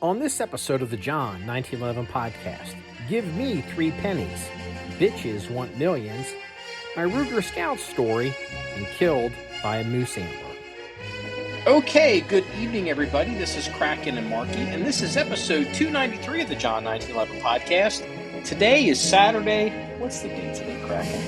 On this episode of the John 1911 podcast, give me 3 pennies, bitches want millions, my Ruger Scout story, and killed by a moose antler. Okay, good evening, everybody. This is Kraken and Marky, and this is episode 293 of the John 1911 podcast. Today is Saturday. What's the date today, Kraken?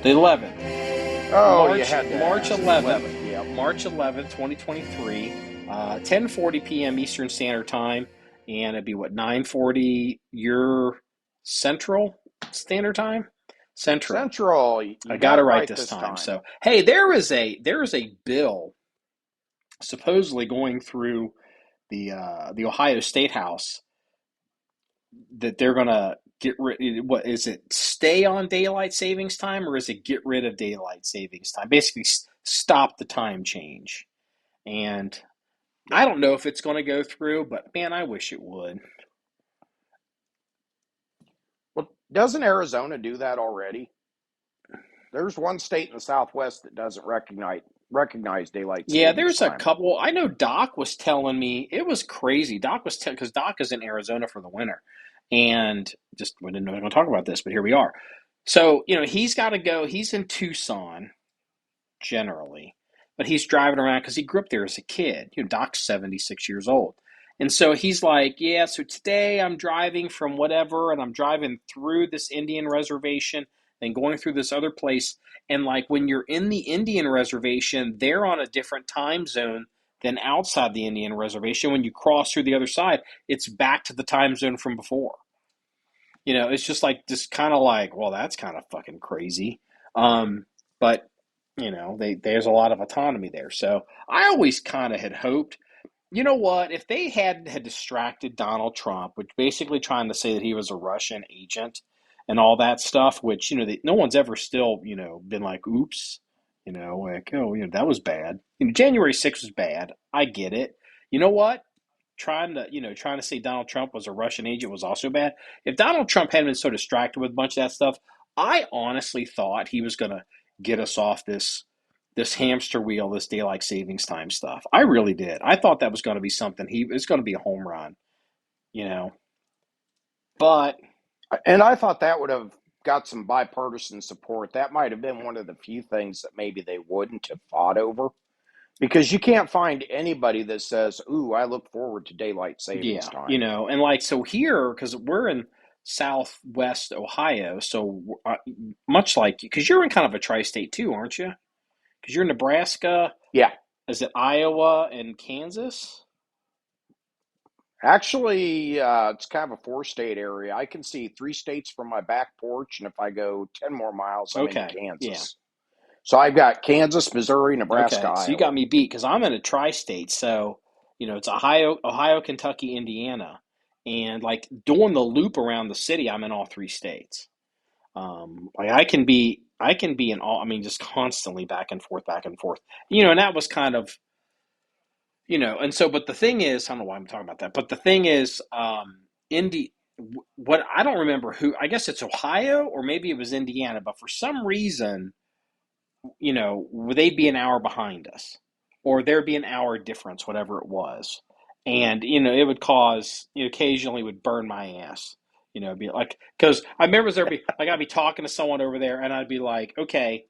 The 11th. Oh, March, you had to March ask. 11th. Yeah, March 11th, 2023. 10:40 p.m. Eastern Standard Time, and it'd be 9:40 your Central Standard Time. Central. I got it right this time. So hey, there is a bill supposedly going through the Ohio State House that they're gonna get rid. What is it? Stay on daylight savings time, or is it get rid of daylight savings time? Basically, stop the time change. And I don't know if it's going to go through, but man, I wish it would. Well, doesn't Arizona do that already? There's one state in the Southwest that doesn't recognize daylight savings Yeah, there's a time. couple. I know Doc was telling me it was crazy. Doc was because Doc is in Arizona for the winter, and just we didn't know we were going to talk about this, but here we are. So he's got to go. He's in Tucson generally, but he's driving around because he grew up there as a kid. Doc's 76 years old. And so he's like, yeah, so today I'm driving from whatever, and I'm driving through this Indian reservation and going through this other place. And like when you're in the Indian reservation, they're on a different time zone than outside the Indian reservation. When you cross through the other side, it's back to the time zone from before. It's just kind of like, well, that's kind of fucking crazy. But there's a lot of autonomy there. So I always kind of had hoped, you know what, if they had distracted Donald Trump, which basically trying to say that he was a Russian agent and all that stuff, which, no one's ever still, been like, oops, that was bad. January 6th was bad. I get it. You know what? Trying to say Donald Trump was a Russian agent was also bad. If Donald Trump hadn't been so distracted with a bunch of that stuff, I honestly thought he was going to get us off this hamster wheel, this daylight savings time stuff. I really did. I thought that was going to be something. It's going to be a home run, But and I thought that would have got some bipartisan support. That might have been one of the few things that maybe they wouldn't have fought over. Because you can't find anybody that says, ooh, I look forward to daylight savings time. And so here, because we're in Southwest Ohio, so much like, because you're in kind of a tri-state too, aren't you? Because you're in Nebraska. Yeah. Is it Iowa and Kansas? Actually, it's kind of a 4-state area. I can see 3 states from my back porch, and if I go 10 more miles, I'm in Kansas. Yeah. So I've got Kansas, Missouri, Nebraska, Iowa. So you got me beat because I'm in a tri-state. So, it's Ohio, Kentucky, Indiana. And like doing the loop around the city, I'm in all 3 states. I can be in all, just constantly back and forth. And that was kind of, and so, but the thing is, I don't know why I'm talking about that, but the thing is, what I don't remember I guess it's Ohio or maybe it was Indiana, but for some reason, they'd be an hour behind us, or there'd be an hour difference, whatever it was. And, it would cause, occasionally would burn my ass, be like, because I remember I'd be talking to someone over there and I'd be like, okay,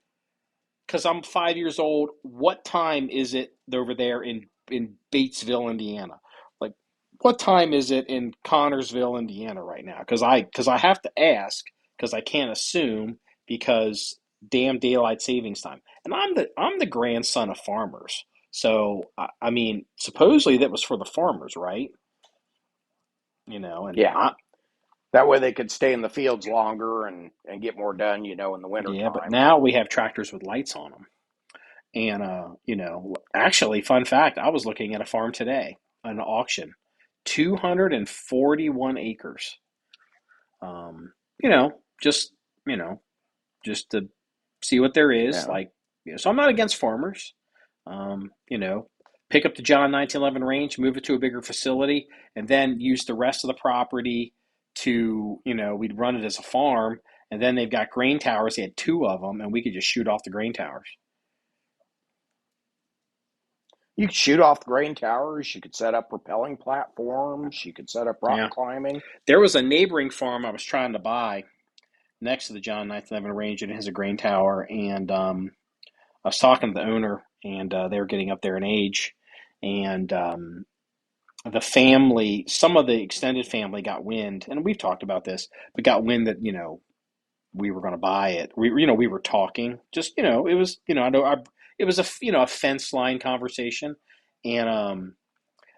because I'm 5 years old, what time is it over there in Batesville, Indiana? Like, what time is it in Connorsville, Indiana right now? Because I have to ask, because I can't assume, because damn daylight savings time. And I'm the grandson of farmers. So, supposedly that was for the farmers, right? And yeah. That way they could stay in the fields longer and get more done, in the winter yeah, time. But now we have tractors with lights on them. And, actually, fun fact, I was looking at a farm today, an auction, 241 acres. Just, just to see what there is. Yeah. So I'm not against farmers. Pick up the John 1911 range, move it to a bigger facility, and then use the rest of the property to, we'd run it as a farm. And then they've got grain towers. They had 2 of them, and we could just shoot off the grain towers. You could shoot off the grain towers. You could set up rappelling platforms. You could set up rock Yeah. climbing. There was a neighboring farm I was trying to buy next to the John 911 range, and it has a grain tower. And I was talking to the owner, and they were getting up there in age. And the family, some of the extended family got wind, and we've talked about this, but got wind that, we were going to buy it. We were talking, just, it was, I know, it was a fence line conversation. And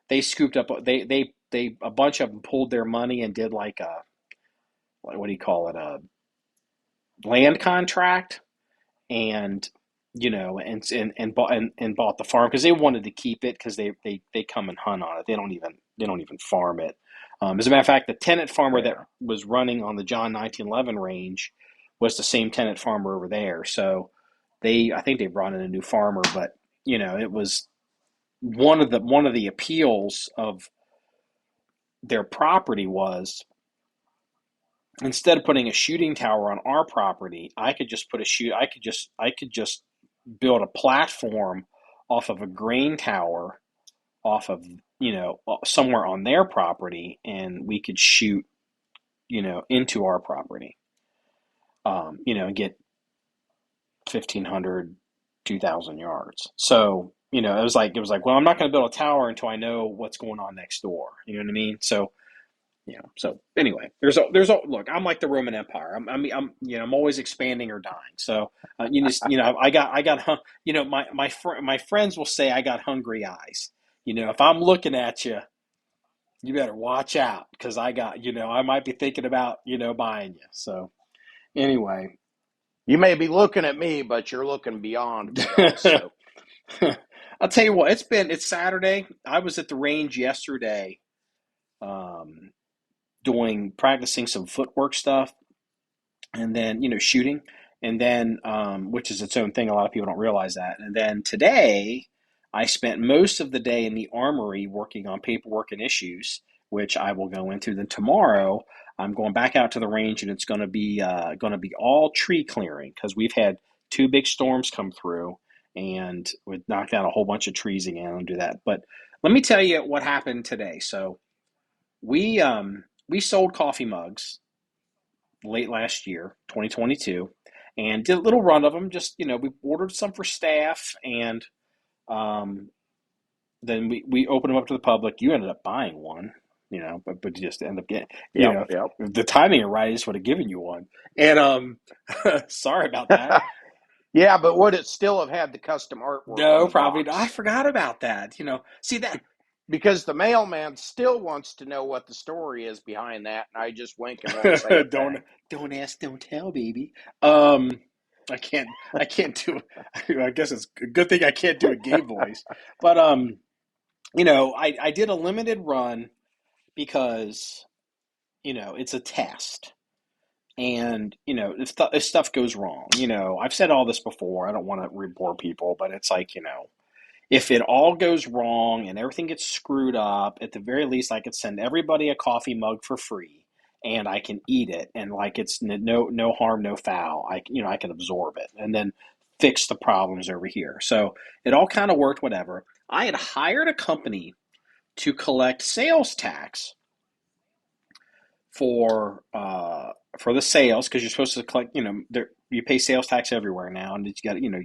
they scooped up, a bunch of them pulled their money and did like a, what do you call it, a land contract, and bought the farm because they wanted to keep it, because they come and hunt on it. They don't even farm it. As a matter of fact, the tenant farmer that Yeah. was running on the John 1911 range was the same tenant farmer over there. So I think they brought in a new farmer, but it was one of the appeals of their property was, instead of putting a shooting tower on our property, I could just put a shoot. I could just build a platform off of a grain tower, off of somewhere on their property, and we could shoot into our property. And get 1,500, 2,000 yards. So it was like, well, I'm not going to build a tower until I know what's going on next door. You know what I mean? So anyway, there's a look. I'm like the Roman Empire. I'm always expanding or dying. So I got my friends will say I got hungry eyes. If I'm looking at you, you better watch out, because I might be thinking about buying you. So anyway, You may be looking at me, but you're looking beyond me also. I'll tell you what. It's Saturday. I was at the range yesterday, um, doing practicing some footwork stuff, and then shooting, and then which is its own thing. A lot of people don't realize that. And then today I spent most of the day in the armory working on paperwork and issues, which I will go into. Then tomorrow I'm going back out to the range, and it's going to be all tree clearing, because we've had two big storms come through, and we knocked down a whole bunch of trees again. I'll do that. But let me tell you what happened today. So we sold coffee mugs late last year, 2022, and did a little run of them. Just, we ordered some for staff, and um, then we opened them up to the public. You ended up buying one, but you just end up getting, Yep, yep. if the timing are right, I just would have given you one. And sorry about that. Yeah, but would it still have had the custom artwork on No, the probably not. I box? forgot about that. See that. Because the mailman still wants to know what the story is behind that, and I just wink and won't say a don't thing. don't ask, don't tell, baby. Um, I can't do. I guess it's a good thing I can't do a gay voice, but I did a limited run because it's a test, and if stuff goes wrong, I've said all this before. I don't want to bore people, but it's like, if it all goes wrong and everything gets screwed up, at the very least, I could send everybody a coffee mug for free, and I can eat it, and like it's no harm, no foul. I can absorb it and then fix the problems over here. So it all kind of worked. Whatever. I had hired a company to collect sales tax for the sales, because you're supposed to collect. You pay sales tax everywhere now, and you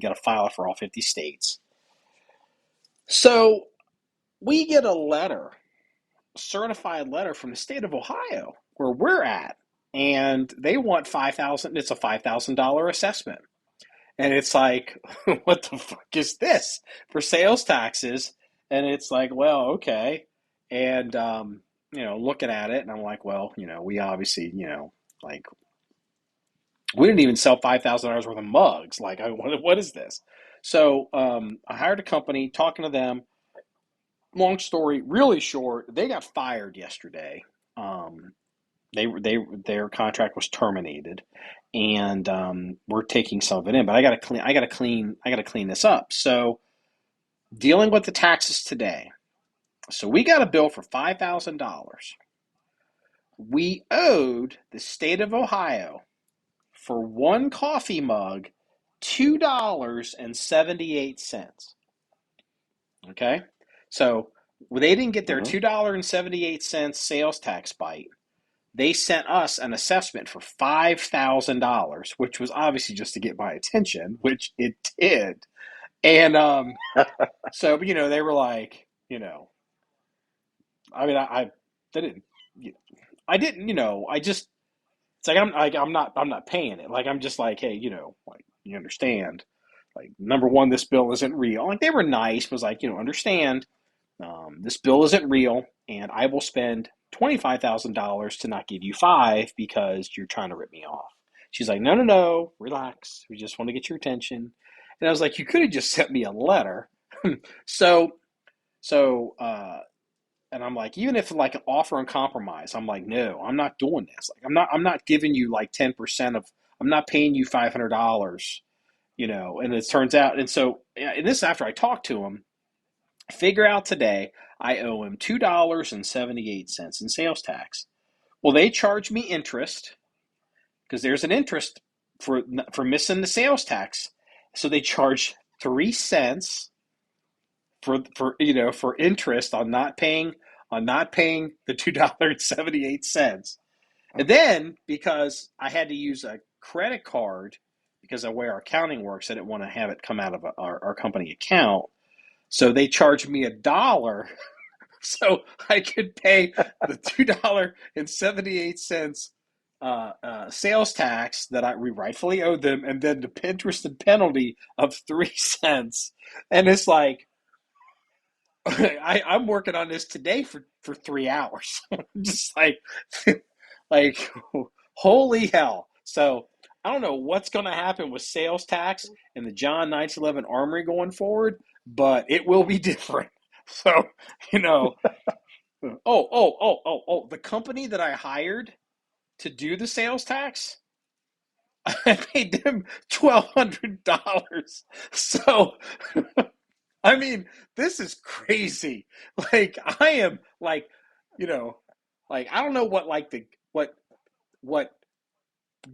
got to file it for all 50 states. So we get a letter, certified letter from the state of Ohio, where we're at, and they want 5,000. It's a $5,000 assessment, and it's like, what the fuck is this for sales taxes? And it's like, well, okay, and looking at it, and I'm like, well, we obviously, like, we didn't even sell $5,000 worth of mugs. Like, what is this? So I hired a company, talking to them. Long story really short, they got fired yesterday. Um, their contract was terminated, and we're taking some of it in. But I got to clean this up. So dealing with the taxes today. So we got a bill for $5,000. We owed the state of Ohio for one coffee mug $2.78. Okay. So they didn't get their Hmm. $2.78 sales tax bite. They sent us an assessment for $5,000, which was obviously just to get my attention, which it did. And so, they were like, I mean, I they didn't, I didn't, I just, it's like I'm not paying it. Like I'm just like, hey, like you understand, like number one, this bill isn't real. Like they were nice, was like, understand, this bill isn't real, and I will spend $25,000 to not give you five because you're trying to rip me off. She's like, no, no, no, relax. We just want to get your attention. And I was like, you could have just sent me a letter. so, so, and I'm like, even if like an offer and compromise, I'm like, no, I'm not doing this. Like, I'm not giving you like 10% of, I'm not paying you $500, And it turns out, and so, and this after I talked to him, figure out today I owe him $2.78 in sales tax. Well, they charge me interest because there's an interest for missing the sales tax. So they charge 3 cents for interest on not paying the $2.78. And then because I had to use a credit card because of the way our accounting works, I didn't want to have it come out of our company account. So they charged me $1 so I could pay the $2.78 sales tax that we rightfully owed them, and then the interest and penalty of 3 cents. And it's like I'm working on this today for 3 hours. Just like holy hell. So I don't know what's going to happen with sales tax and the John 1911 Armory going forward, but it will be different. So, you know, oh. The company that I hired to do the sales tax, I paid them $1,200. So, I mean, this is crazy. Like, I am like, you know, like I don't know what like the what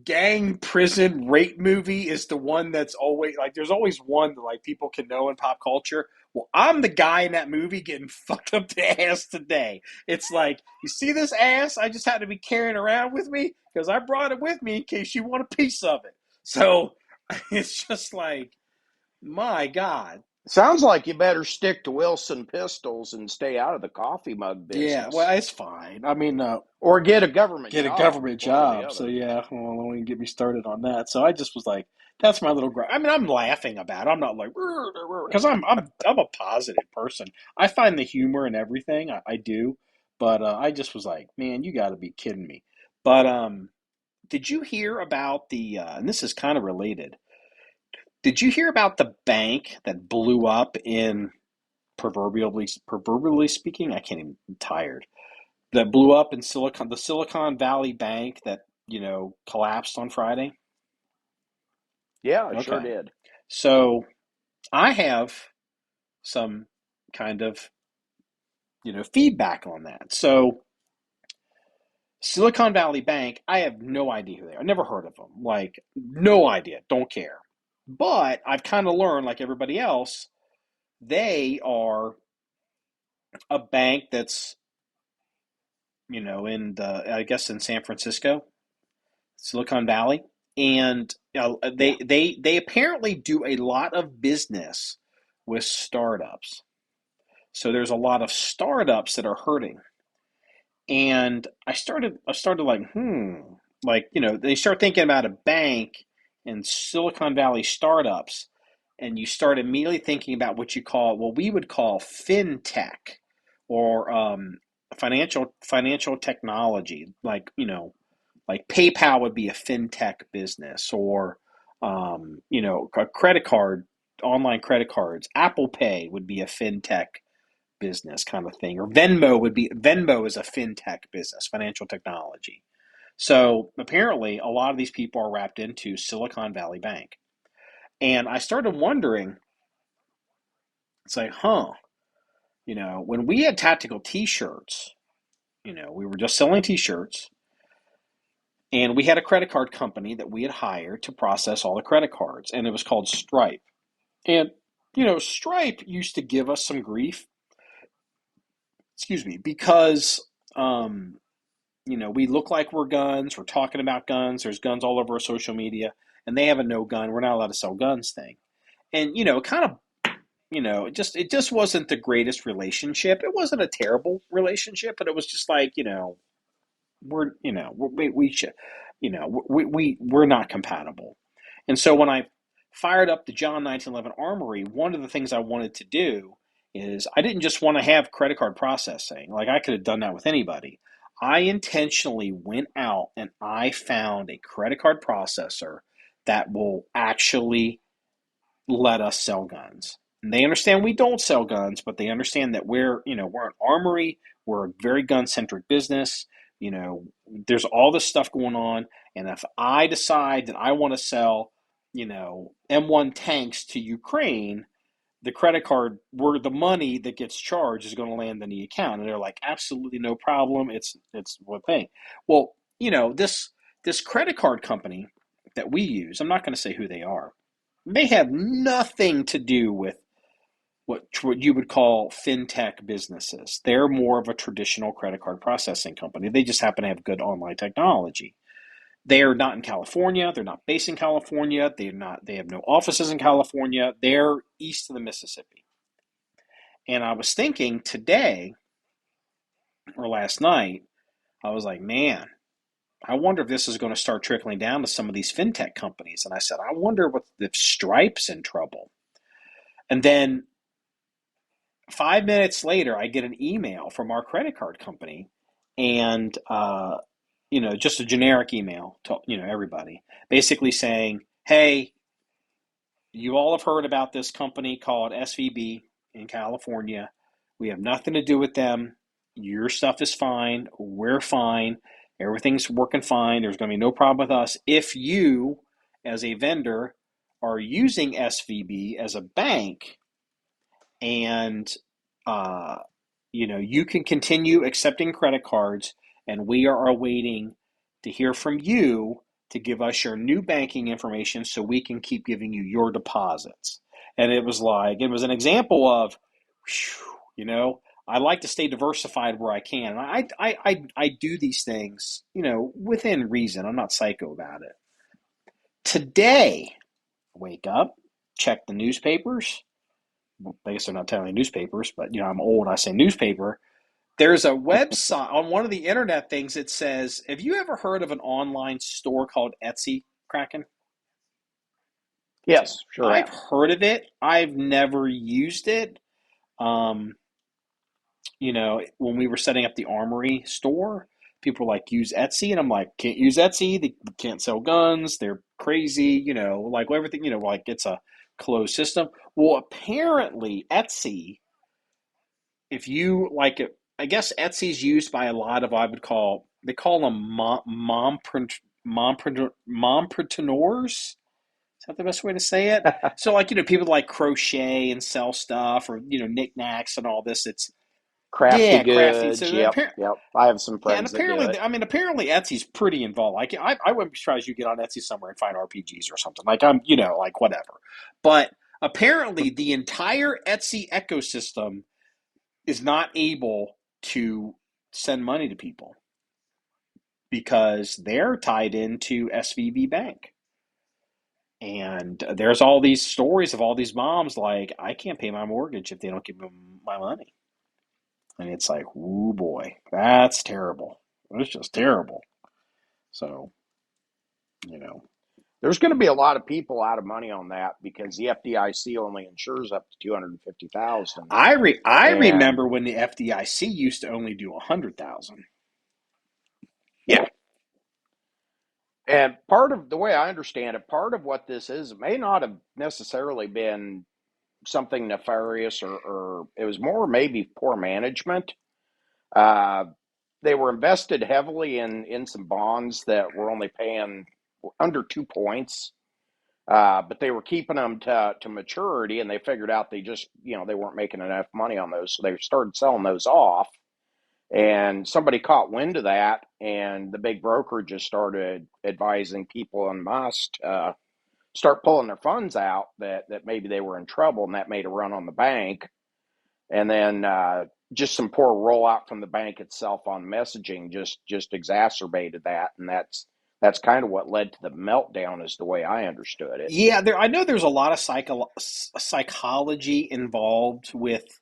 gang prison rape movie is the one that's always like there's always one that like people can know in pop culture. Well, I'm the guy in that movie getting fucked up the ass today. It's like, you see this ass I just had to be carrying around with me because I brought it with me in case you want a piece of it. So it's just like, my God. Sounds like you better stick to Wilson Pistols and stay out of the coffee mug Yeah, well, business, it's fine. I mean, or get a government get a job, government one or the job. So other. yeah, well, don't even get me started on that. So I just was like, that's my little. I mean, I'm laughing about it. I'm not like because I'm a positive person. I find the humor in everything. I do, but I just was like, man, you got to be kidding me. But did you hear about the? And this is kind of related. Did you hear about the bank that blew up in proverbially speaking? I can't even. I'm tired that blew up in the Silicon Valley Bank that collapsed on Friday. Yeah, I sure Okay, did. so I have some kind of feedback on that. So Silicon Valley Bank, I have no idea who they are. I've never heard of them. Like no idea. Don't care. But I've kind of learned, like everybody else, they are a bank that's in I guess in San Francisco, Silicon Valley, and Yeah. they apparently do a lot of business with startups. So there's a lot of startups that are hurting, and I started like like they start thinking about a bank and Silicon Valley startups, and you start immediately thinking about what we would call fintech or financial technology, like PayPal would be a fintech business, or a credit card, online credit cards. Apple Pay would be a fintech business kind of thing, or Venmo is a fintech business, financial technology. So apparently, a lot of these people are wrapped into Silicon Valley Bank, and I started wondering. It's like, when we had tactical T-shirts, we were just selling T-shirts. And we had a credit card company that we had hired to process all the credit cards, and it was called Stripe. And Stripe used to give us some grief, excuse me, because um, we look like we're guns. We're talking about guns. There's guns all over our social media, and they have a no gun. We're not allowed to sell guns thing. And kind of, it just wasn't the greatest relationship. It wasn't a terrible relationship, but it was just like, we should, we're not compatible. And so when I fired up the John 1911 Armory, one of the things I wanted to do is I didn't just want to have credit card processing. Like I could have done that with anybody. I intentionally went out and I found a credit card processor that will actually let us sell guns. And they understand we don't sell guns, but they understand that we're an armory, we're a very gun centric business. There's all this stuff going on, and if I decide that I want to sell, M1 tanks to Ukraine, the credit card where the money that gets charged is going to land in the account, and they're like, absolutely no problem. It's one thing. Well, this credit card company that we use, I'm not going to say who they are. They have nothing to do with what you would call fintech businesses. They're more of a traditional credit card processing company. They just happen to have good online technology. They are not in California. They're not based in California. They have no offices in California. They're east of the Mississippi. And I was thinking today or last night, I was like, man, I wonder if this is going to start trickling down to some of these fintech companies. And I said, I wonder if Stripe's in trouble. And then 5 minutes later, I get an email from our credit card company, and just a generic email to everybody, basically saying, "Hey, you all have heard about this company called SVB in California. We have nothing to do with them. Your stuff is fine. We're fine. Everything's working fine. There's going to be no problem with us. If you, as a vendor, are using SVB as a bank, and uh, you can continue accepting credit cards, and we are awaiting to hear from you to give us your new banking information so we can keep giving you your deposits." And it was an example of, I like to stay diversified where I can. And I do these things, within reason. I'm not psycho about it. Today, wake up, check the newspapers. Well, I guess they're not telling newspapers, but I'm old. I say newspaper. There's a website on one of the internet things that says, have you ever heard of an online store called Etsy, Kraken? Yes, sure I've have. heard of it. I've never used it. Um, when we were setting up the Armory store, people were like, use Etsy. And I'm like, can't use Etsy. They can't sell guns. They're crazy, like everything, like it's a closed system. Well, apparently Etsy, if you like it, I guess Etsy's used by a lot of, they call them mompreneurs. Is that the best way to say it? So like, people like crochet and sell stuff, or, knickknacks and all this. It's, Crafty yeah, crafty. goods. So Yep, yep. I have some yeah, and friends that do it. apparently Etsy's pretty involved. Like I wouldn't be surprised you get on Etsy somewhere and find RPGs or something. Like like whatever. But apparently the entire Etsy ecosystem is not able to send money to people because they're tied into SVB Bank. And there's all these stories of all these moms like, I can't pay my mortgage if they don't give me my money. And it's like, ooh boy, that's terrible. It's just terrible. So, you know, There's going to be a lot of people out of money on that because the FDIC only insures up to 250,000. I And remember when the FDIC used to only do 100,000. yeah, and part of the way I understand it, part of what this is, it may not have necessarily been something nefarious, or it was more maybe poor management. Uh, they were invested heavily in some bonds that were only paying under 2 points. But they were keeping them to maturity, and they figured out they just, they weren't making enough money on those. So they started selling those off, and somebody caught wind of that, and the big broker just started advising people en masse to start pulling their funds out, that maybe they were in trouble, and that made a run on the bank. And then just some poor rollout from the bank itself on messaging just exacerbated that, and that's kind of what led to the meltdown, is the way I understood it. Yeah, I know there's a lot of psychology involved with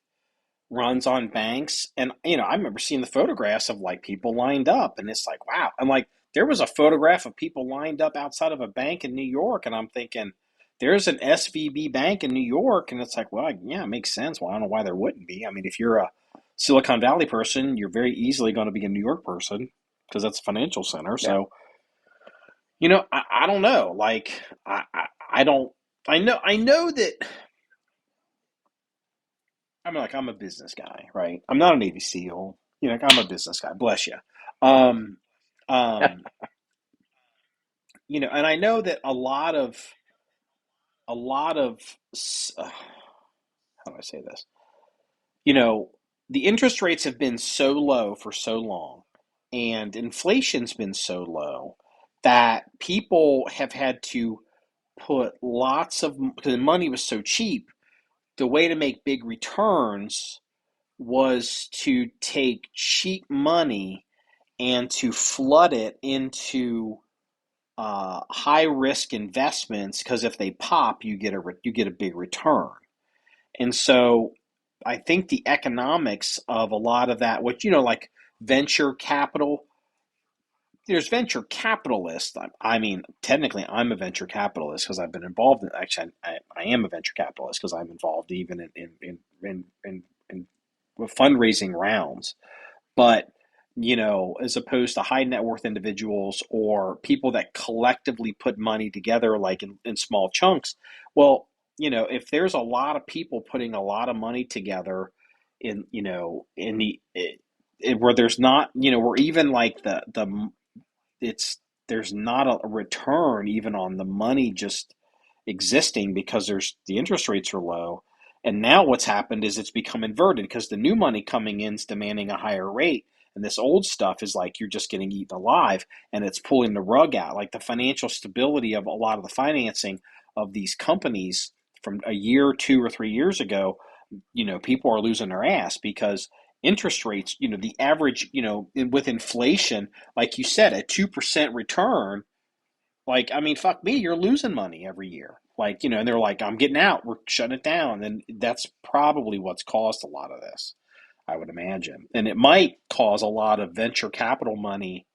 runs on banks. And, I remember seeing the photographs of like people lined up, and it's like, wow. I'm like, there was a photograph of people lined up outside of a bank in New York, and I'm thinking, there's an SVB Bank in New York. And it's like, well, yeah, it makes sense. Well, I don't know why there wouldn't be. I mean, if you're a Silicon Valley person, you're very easily going to be a New York person because that's a financial center. Yeah. So, I don't know. Like, I don't, I know that I'm a business guy, right? I'm not a Navy SEAL. I'm a business guy. Bless you. Um, um, and I know that a lot of, how do I say this? You know, the interest rates have been so low for so long, and inflation's been so low that people have had to put lots of, because the money was so cheap. The way to make big returns was to take cheap money and to flood it into high risk investments, because if they pop, you get a big return. And so I think the economics of a lot of that, which like venture capital, there's venture capitalists. I mean, technically, I'm a venture capitalist because I've been involved in. Actually, I am a venture capitalist because I'm involved even in fundraising rounds. But as opposed to high net worth individuals or people that collectively put money together, like in small chunks. Well, if there's a lot of people putting a lot of money together in where there's not, where even like it's there's not a return even on the money just existing, because there's the interest rates are low. And now what's happened is it's become inverted, because the new money coming in is demanding a higher rate, and this old stuff is like you're just getting eaten alive, and it's pulling the rug out. Like the financial stability of a lot of the financing of these companies from a year, 2 or 3 years ago, people are losing their ass because interest rates, the average, with inflation, like you said, a 2% return. Like, I mean, fuck me, you're losing money every year. Like, and they're like, I'm getting out, we're shutting it down. And that's probably what's caused a lot of this, I would imagine. And it might cause a lot of venture capital money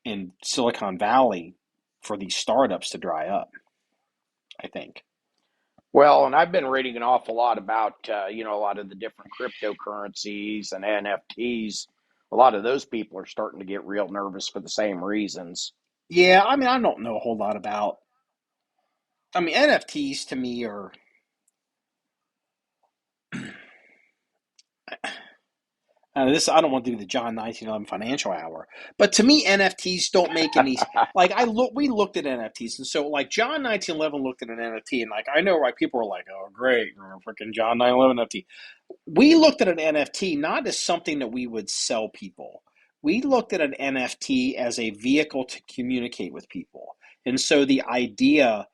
in Silicon Valley for these startups to dry up, I think. Well, and I've been reading an awful lot about a lot of the different cryptocurrencies and NFTs. A lot of those people are starting to get real nervous for the same reasons. Yeah, I mean, I don't know a whole lot about, I mean, NFTs to me are, this, I don't want to do the John 1911 financial hour, but to me, NFTs don't make any, like we looked at NFTs, and so like John 1911 looked at an NFT, and like I know like people were like, oh great, freaking John 1911 NFT. We looked at an NFT not as something that we would sell people. We looked at an NFT as a vehicle to communicate with people, and so the idea,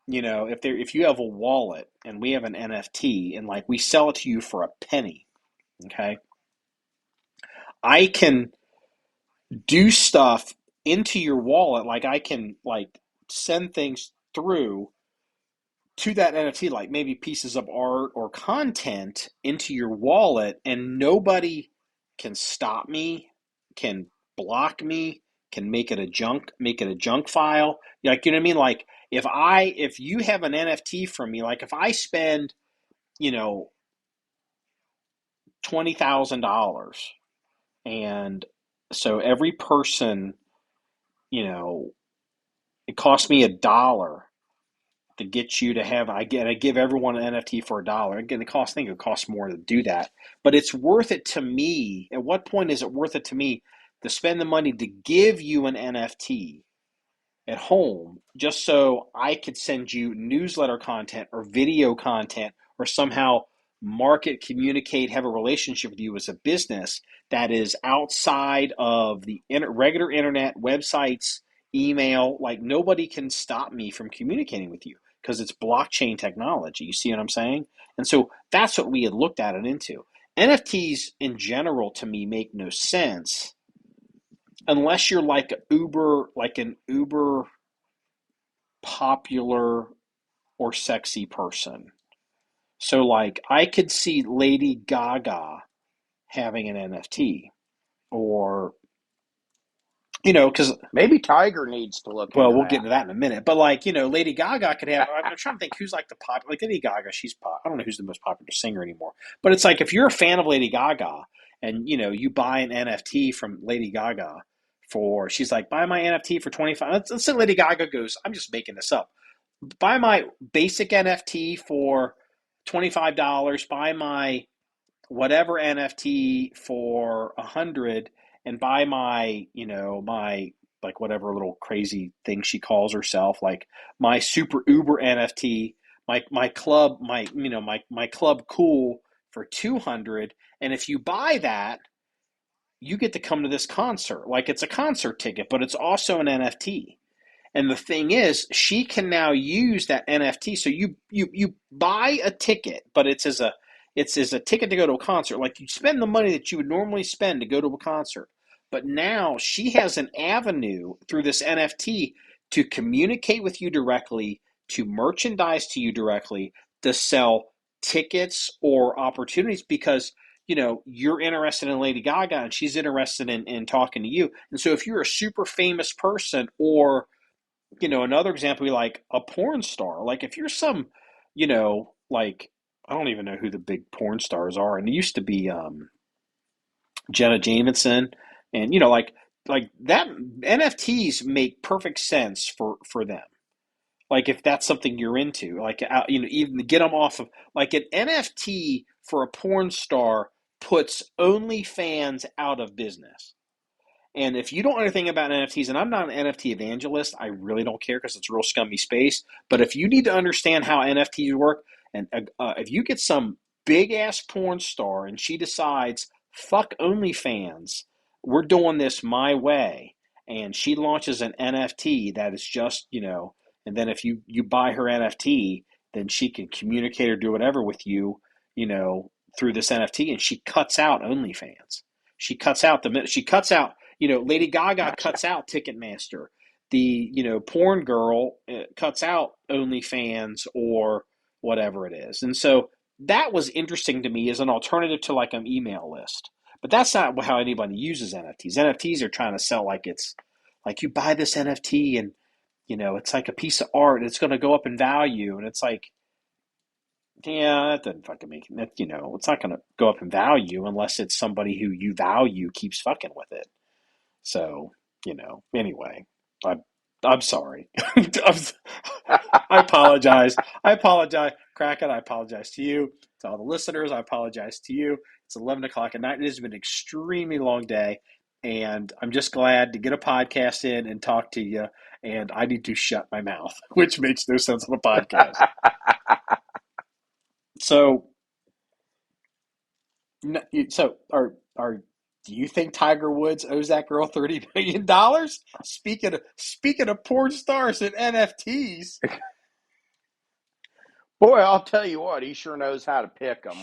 if you have a wallet and we have an NFT and like we sell it to you for a penny, okay, I can do stuff into your wallet. Like I can like send things through to that NFT, like maybe pieces of art or content into your wallet, and nobody can stop me, can block me, can make it a junk file. Like, you know what I mean? Like if you have an NFT from me, like if I spend, you know, $20,000, and so every person, you know, it costs me $1 to get you to have. I give everyone an NFT for $1. Again, I think it costs more to do that, but it's worth it to me. At what point is it worth it to me to spend the money to give you an NFT at home just so I could send you newsletter content or video content, or somehow market, communicate, have a relationship with you as a business that is outside of the regular internet websites email. Like nobody can stop me from communicating with you because it's blockchain technology. You see what I'm saying? And so that's what we had looked at it into. NFTs in general to me make no sense unless you're like an uber popular or sexy person. So like I could see Lady Gaga having an NFT or because Maybe Tiger needs to look well, into we'll get that. into that in a minute. But like, Lady Gaga could have. I'm trying to think who's like the pop. Like Lady Gaga, she's pop. I don't know who's the most popular singer anymore. But it's like if you're a fan of Lady Gaga and you buy an NFT from Lady Gaga for, she's like, buy my NFT for 25. Let's say Lady Gaga goes, I'm just making this up. Buy my basic NFT for $25. Buy my whatever NFT for 100 and buy my like whatever little crazy thing she calls herself, like my super uber NFT, my club, my club cool for 200. And if you buy that, you get to come to this concert. Like it's a concert ticket, but it's also an NFT. And the thing is, she can now use that NFT. So you buy a ticket, but it's as a ticket to go to a concert. Like you spend the money that you would normally spend to go to a concert. But now she has an avenue through this NFT to communicate with you directly, to merchandise to you directly, to sell tickets or opportunities because you're interested in Lady Gaga and she's interested in talking to you. And so if you're a super famous person or another example would be like a porn star. Like if you're some, like I don't even know who the big porn stars are. And it used to be Jenna Jameson, and like that NFTs make perfect sense for them. Like if that's something you're into, like even to get them off of like an NFT for a porn star puts OnlyFans out of business. And if you don't know anything about NFTs, and I'm not an NFT evangelist, I really don't care because it's a real scummy space. But if you need to understand how NFTs work, and if you get some big ass porn star and she decides, fuck OnlyFans, we're doing this my way, and she launches an NFT that is just, and then if you buy her NFT, then she can communicate or do whatever with you, through this NFT, and she cuts out OnlyFans. She cuts out Lady Gaga Gotcha. cuts out Ticketmaster. The porn girl cuts out OnlyFans or whatever it is, and so that was interesting to me as an alternative to like an email list. But that's not how anybody uses NFTs. NFTs are trying to sell like it's like you buy this NFT and it's like a piece of art and it's going to go up in value, and it's like yeah, that doesn't fucking make that. It's not going to go up in value unless it's somebody who you value keeps fucking with it. So, anyway, I, I'm sorry. I apologize. I apologize, Kraken. I apologize to you, to all the listeners. I apologize to you. It's 11 o'clock at night. It has been an extremely long day, and I'm just glad to get a podcast in and talk to you. And I need to shut my mouth, which makes no sense on a podcast. So, so do you think Tiger Woods owes that girl $30 million? Speaking of porn stars and NFTs, Boy, I'll tell you what, he sure knows how to pick them.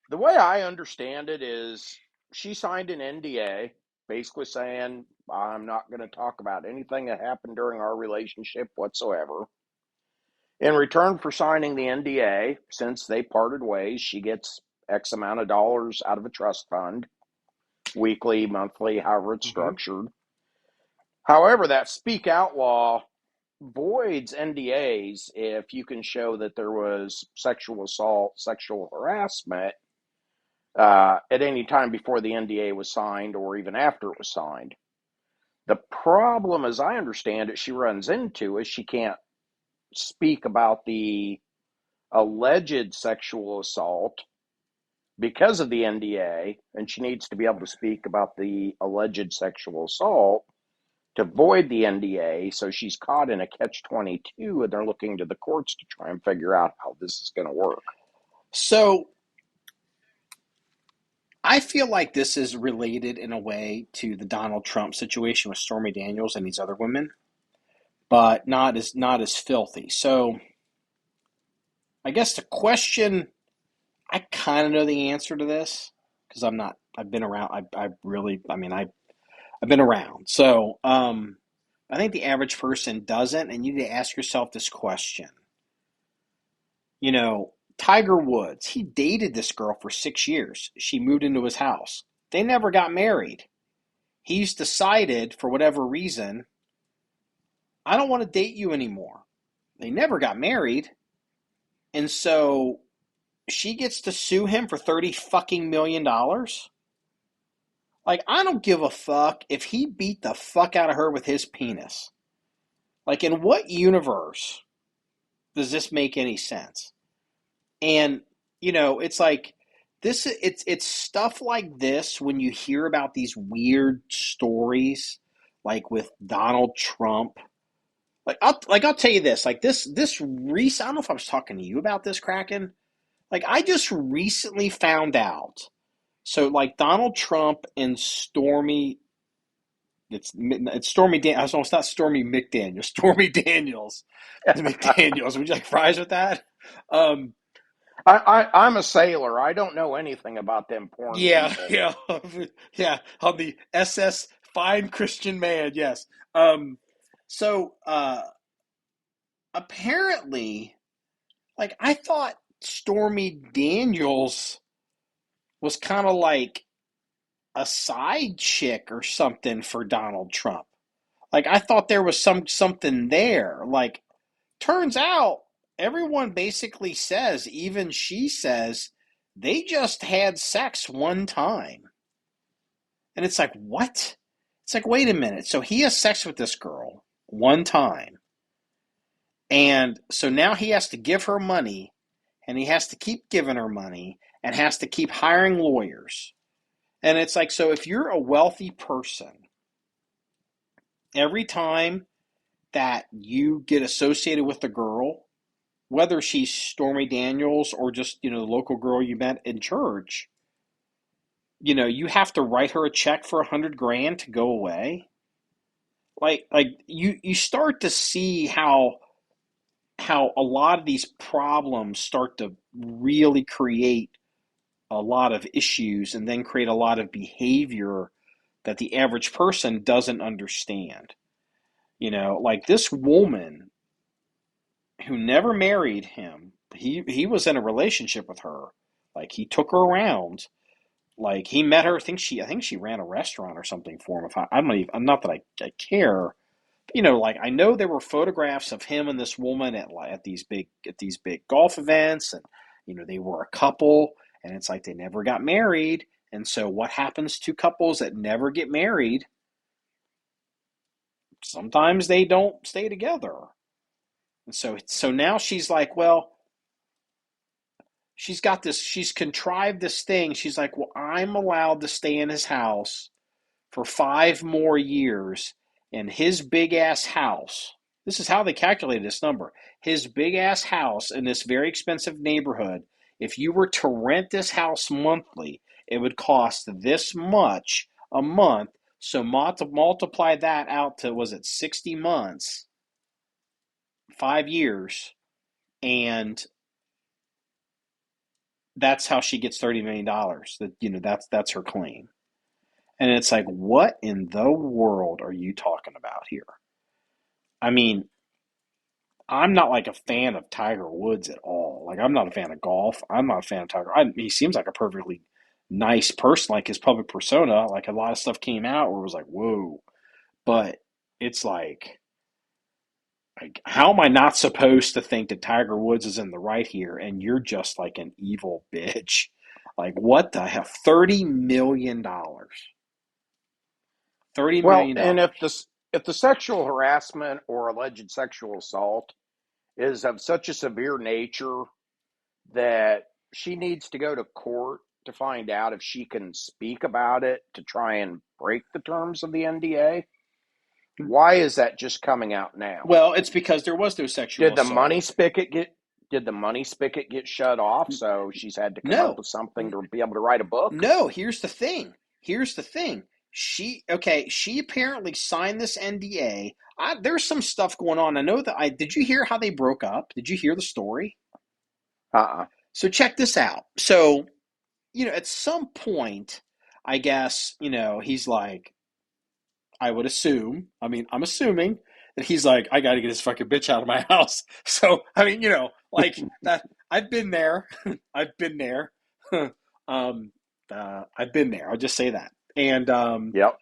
The way I understand it is she signed an NDA basically saying, I'm not going to talk about anything that happened during our relationship whatsoever. In return for signing the NDA, since they parted ways, she gets X amount of dollars out of a trust fund, weekly, monthly, however it's hmm structured. However, that speak out law voids NDAs if you can show that there was sexual assault, sexual harassment at any time before the NDA was signed or even after it was signed. The problem, as I understand it, she runs into is she can't speak about the alleged sexual assault because of the NDA, and she needs to be able to speak about the alleged sexual assault to void the NDA. So she's caught in a catch 22, and they're looking to the courts to try and figure out how this is going to work. so I feel like this is related in a way to the Donald Trump situation with Stormy Daniels and these other women, but not as filthy. So I guess the question, I kind of know the answer to this because I'm not. I've been around. I really. I mean, I've been around. So I think the average person doesn't, and you need to ask yourself this question. Tiger Woods, he dated this girl for 6 years. She moved into his house. They never got married. He's decided, for whatever reason, I don't want to date you anymore. They never got married. And so she gets to sue him for 30 fucking million dollars. Like, I don't give a fuck if he beat the fuck out of her with his penis. Like, in what universe does this make any sense? And it's like this. It's stuff like this when you hear about these weird stories, like with Donald Trump. I'll tell you this. Like this recent. I don't know if I was talking to you about this, Kraken. Like I just recently found out. So like Donald Trump and Stormy. It's Stormy Dan. Oh, it's not Stormy McDaniel. Stormy Daniels. McDaniels. Would you like fries with that? Um, I'm a sailor. I don't know anything about them porn Yeah, people. yeah, yeah. On the SS Fine Christian Man, yes. Um, so apparently, like I thought Stormy Daniels was kind of like a side chick or something for Donald Trump. Like I thought there was something there. Like turns out everyone basically says, even she says, they just had sex one time. And it's like, what? It's like, wait a minute. So he has sex with this girl one time. And so now he has to give her money and he has to keep giving her money and has to keep hiring lawyers. And it's like, so if you're a wealthy person, every time that you get associated with the girl, whether she's Stormy Daniels or just, the local girl you met in church, you have to write her a check for 100 grand to go away. Like you start to see how a lot of these problems start to really create a lot of issues and then create a lot of behavior that the average person doesn't understand. Like this woman who never married him, he was in a relationship with her. Like he took her around. Like he met her. I think she ran a restaurant or something for him. If I'm not even, I'm not that I care. Like I know there were photographs of him and this woman at these big golf events, and they were a couple, and it's like they never got married. And so, what happens to couples that never get married? Sometimes they don't stay together. And so now she's like, well, she's contrived this thing. She's like, well, I'm allowed to stay in his house for 5 more years in his big ass house. This is how they calculated this number. His big ass house in this very expensive neighborhood, if you were to rent this house monthly, it would cost this much a month. So multiply that out to, was it 60 months, 5 years, and that's how she gets $30 million. That's her claim. And it's like, what in the world are you talking about here? I mean, I'm not like a fan of Tiger Woods at all. Like, I'm not a fan of golf. I'm not a fan of Tiger. He seems like a perfectly nice person, like his public persona. Like, a lot of stuff came out where it was like, whoa. But it's like, how am I not supposed to think that Tiger Woods is in the right here and you're just like an evil bitch? Like, what the hell? $30 million. $30 Well, million. and dollars. if the sexual harassment or alleged sexual assault is of such a severe nature that she needs to go to court to find out if she can speak about it to try and break the terms of the NDA, why is that just coming out now? Well, it's because there was no sexual Did the assault. money spigot get? Did the money spigot get shut off? So she's had to come up No, with something to be able to write a book? no. Here's the thing. Here's the thing. She apparently signed this NDA. There's some stuff going on. I know that did you hear how they broke up? Did you hear the story? Uh-uh. So check this out. So, at some point, I guess, he's like, I would assume, I'm assuming that he's like, I got to get this fucking bitch out of my house. So, like that, I've been there. I've been there. I've been there. I'll just say that. And Yep.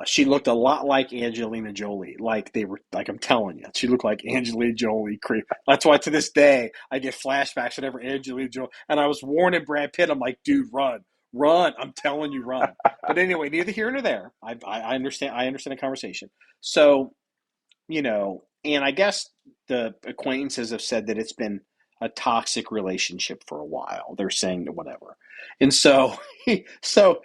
she looked a lot like Angelina Jolie. Like they were, like I'm telling you, she looked like Angelina Jolie. That's why to this day I get flashbacks whenever Angelina Jolie. And I was warning Brad Pitt. I'm like, dude, run, run! I'm telling you, run. But anyway, neither here nor there. I understand. I understand the conversation. So and I guess the acquaintances have said that it's been a toxic relationship for a while. They're saying that whatever, and so so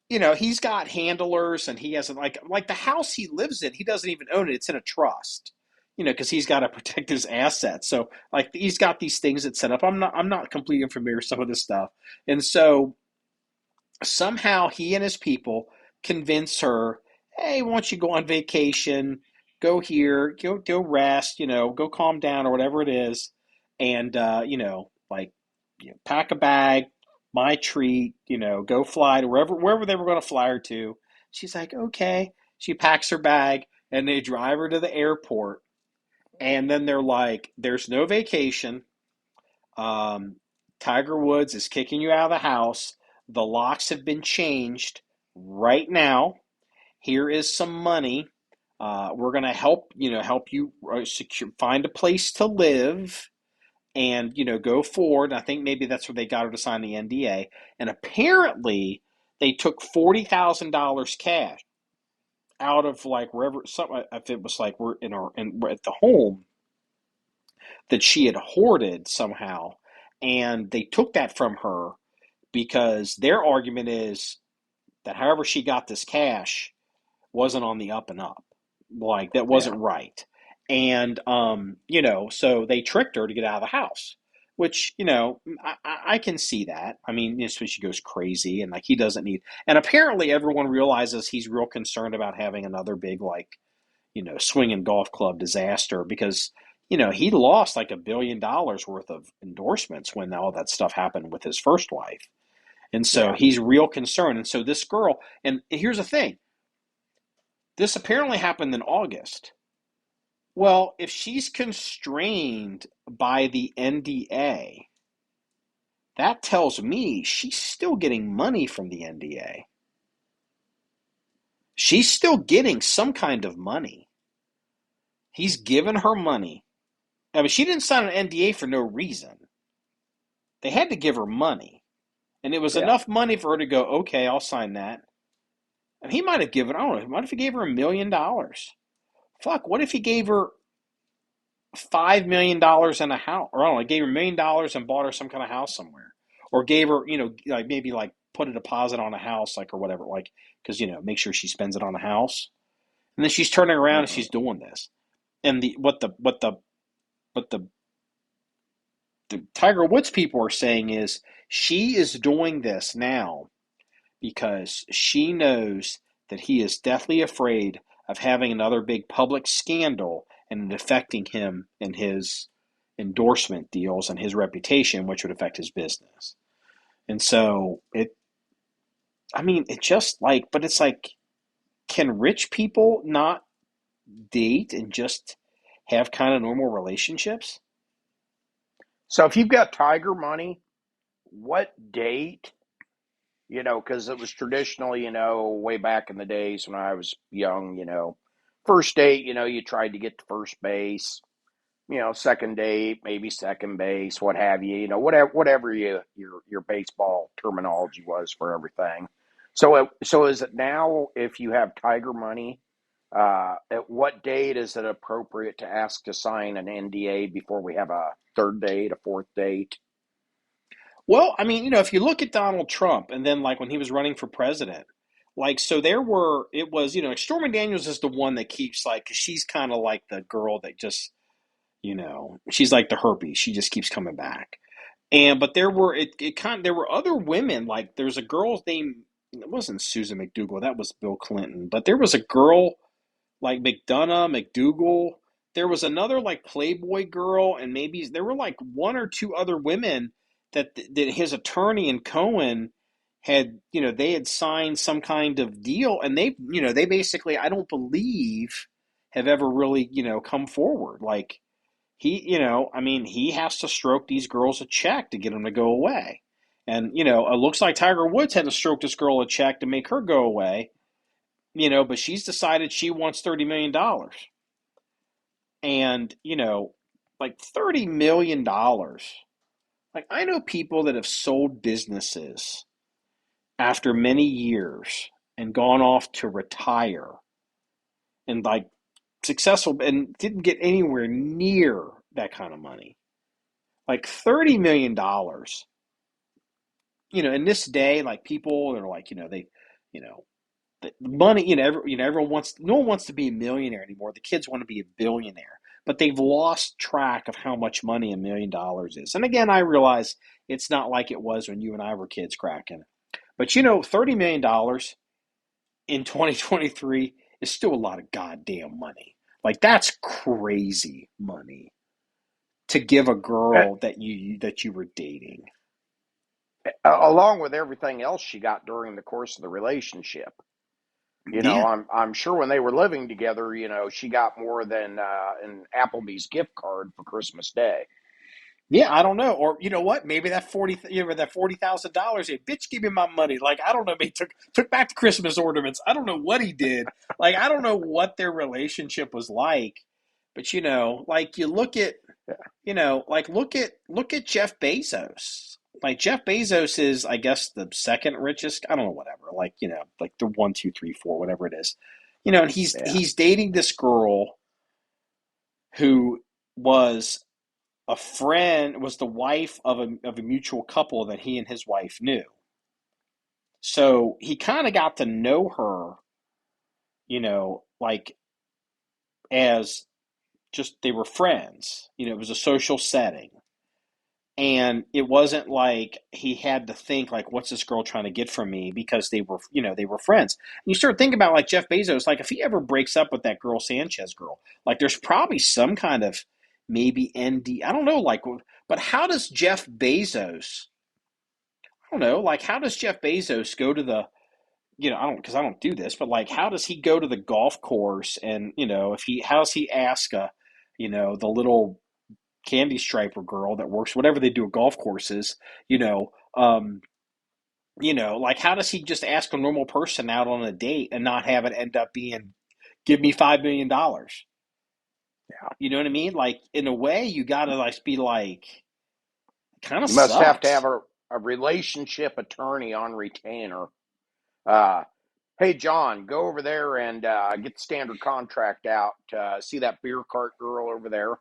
he's got handlers and he has like the house he lives in, he doesn't even own it. It's in a trust, because he's got to protect his assets. So like he's got these things that set up. I'm not completely familiar with some of this stuff. And so somehow he and his people convince her, hey, why don't you go on vacation, go here, go rest, go calm down or whatever it is. And like pack a bag, my treat, go fly to wherever they were going to fly her to. She's like, okay. She packs her bag and they drive her to the airport. And then they're like, there's no vacation. Um, Tiger Woods is kicking you out of the house. The locks have been changed right now. Here is some money. We're going to help you secure, find a place to live and go forward. And I think maybe that's where they got her to sign the NDA. And apparently, they took $40,000 cash out of like wherever. Something if it was like we're at the home that she had hoarded somehow, and they took that from her because their argument is that however she got this cash wasn't on the up and up, like that Yeah. wasn't right. And so they tricked her to get out of the house, which I can see that. I mean, so she goes crazy and like he doesn't need. And apparently everyone realizes he's real concerned about having another big like swinging golf club disaster because he lost like $1 billion worth of endorsements when all that stuff happened with his first wife. And so Yeah. he's real concerned. And so this girl, and here's the thing, this apparently happened in August. Well, if she's constrained by the NDA, that tells me she's still getting money from the NDA. She's still getting some kind of money. He's given her money. I mean, she didn't sign an NDA for no reason. They had to give her money. And it was Yeah. enough money for her to go, okay, I'll sign that. And he might have given, I don't know, what if he gave her $1 million? Fuck, what if he gave her $5 million in a house? Or I don't know, gave her $1 million and bought her some kind of house somewhere. Or gave her, like maybe like put a deposit on a house, like or whatever, like, because, make sure she spends it on a house. And then she's turning around and Mm-hmm. she's doing this. And what the Tiger Woods people are saying is she is doing this now because she knows that he is deathly afraid of having another big public scandal and it affecting him and his endorsement deals and his reputation, which would affect his business. And so it just like, but it's like, can rich people not date and just have kind of normal relationships? So if you've got Tiger money, what date? Because it was traditionally, way back in the days when I was young, first date, you tried to get to first base. Second date, maybe second base, what have you. Whatever your baseball terminology was for everything. So is it now if you have Tiger money? At what date is it appropriate to ask to sign an NDA before we have a third date, a fourth date? Well, if you look at Donald Trump and then like when he was running for president, like so it was, Stormy Daniels is the one that keeps like 'cause she's kind of like the girl that just, she's like the herpes. She just keeps coming back. And but there were other women, like there's a girl's name, it wasn't Susan McDougal, that was Bill Clinton, but there was a girl like McDonough, McDougal. There was another like Playboy girl, and maybe there were like one or two other women that his attorney and Cohen had, they had signed some kind of deal, and they basically, I don't believe, have ever really, come forward. Like I mean, he has to stroke these girls a check to get them to go away. And, it looks like Tiger Woods had to stroke this girl a check to make her go away, but she's decided she wants $30 million. And, like $30 million. Like, I know people that have sold businesses after many years and gone off to retire and like successful and didn't get anywhere near that kind of money. Like $30 million. In this day, like people are like, you know, the money, everyone wants, no one wants to be a millionaire anymore. The kids want to be a billionaire, but they've lost track of how much money $1 million is. And again, I realize it's not like it was when you and I were kids cracking. But $30 million in 2023 is still a lot of goddamn money. Like that's crazy money to give a Uh, girl that you were dating. along with everything else she got during the course of the relationship. Yeah. I'm sure when they were living together, she got more than an Applebee's gift card for Christmas Day. Yeah, I don't know. Or you know what? Maybe that $40,000. Hey, bitch, give me my money. Like I don't know. Maybe took back the Christmas ornaments. I don't know what he did. Like I don't know what their relationship was like. But like you look at, like look at Jeff Bezos. Like Jeff Bezos is, I guess, the second richest. I don't know, whatever. Like like the one, two, three, four, whatever it is. And he's Yeah. he's dating this girl who was a friend, was the wife of a mutual couple that he and his wife knew. So he kind of got to know her, like as just they were friends. It was a social setting. And it wasn't like he had to think like, what's this girl trying to get from me? Because they were friends. And you start thinking about like Jeff Bezos, like if he ever breaks up with that girl, Sanchez girl, like there's probably some kind of maybe ND, I don't know, like, but how does Jeff Bezos, I don't know, like how does Jeff Bezos go to the, I don't, because I don't do this, but like how does he go to the golf course and, how does he ask the little candy striper girl that works, whatever they do at golf courses, you know, um, like how does he just ask a normal person out on a date and not have it end up being, give me $5 million? Yeah. You know what I mean? Like in a way, you gotta like be like, kind of You must have to have sucks. a relationship attorney on retainer. Uh, hey, John, go over there and get the standard contract out. See that beer cart girl over there?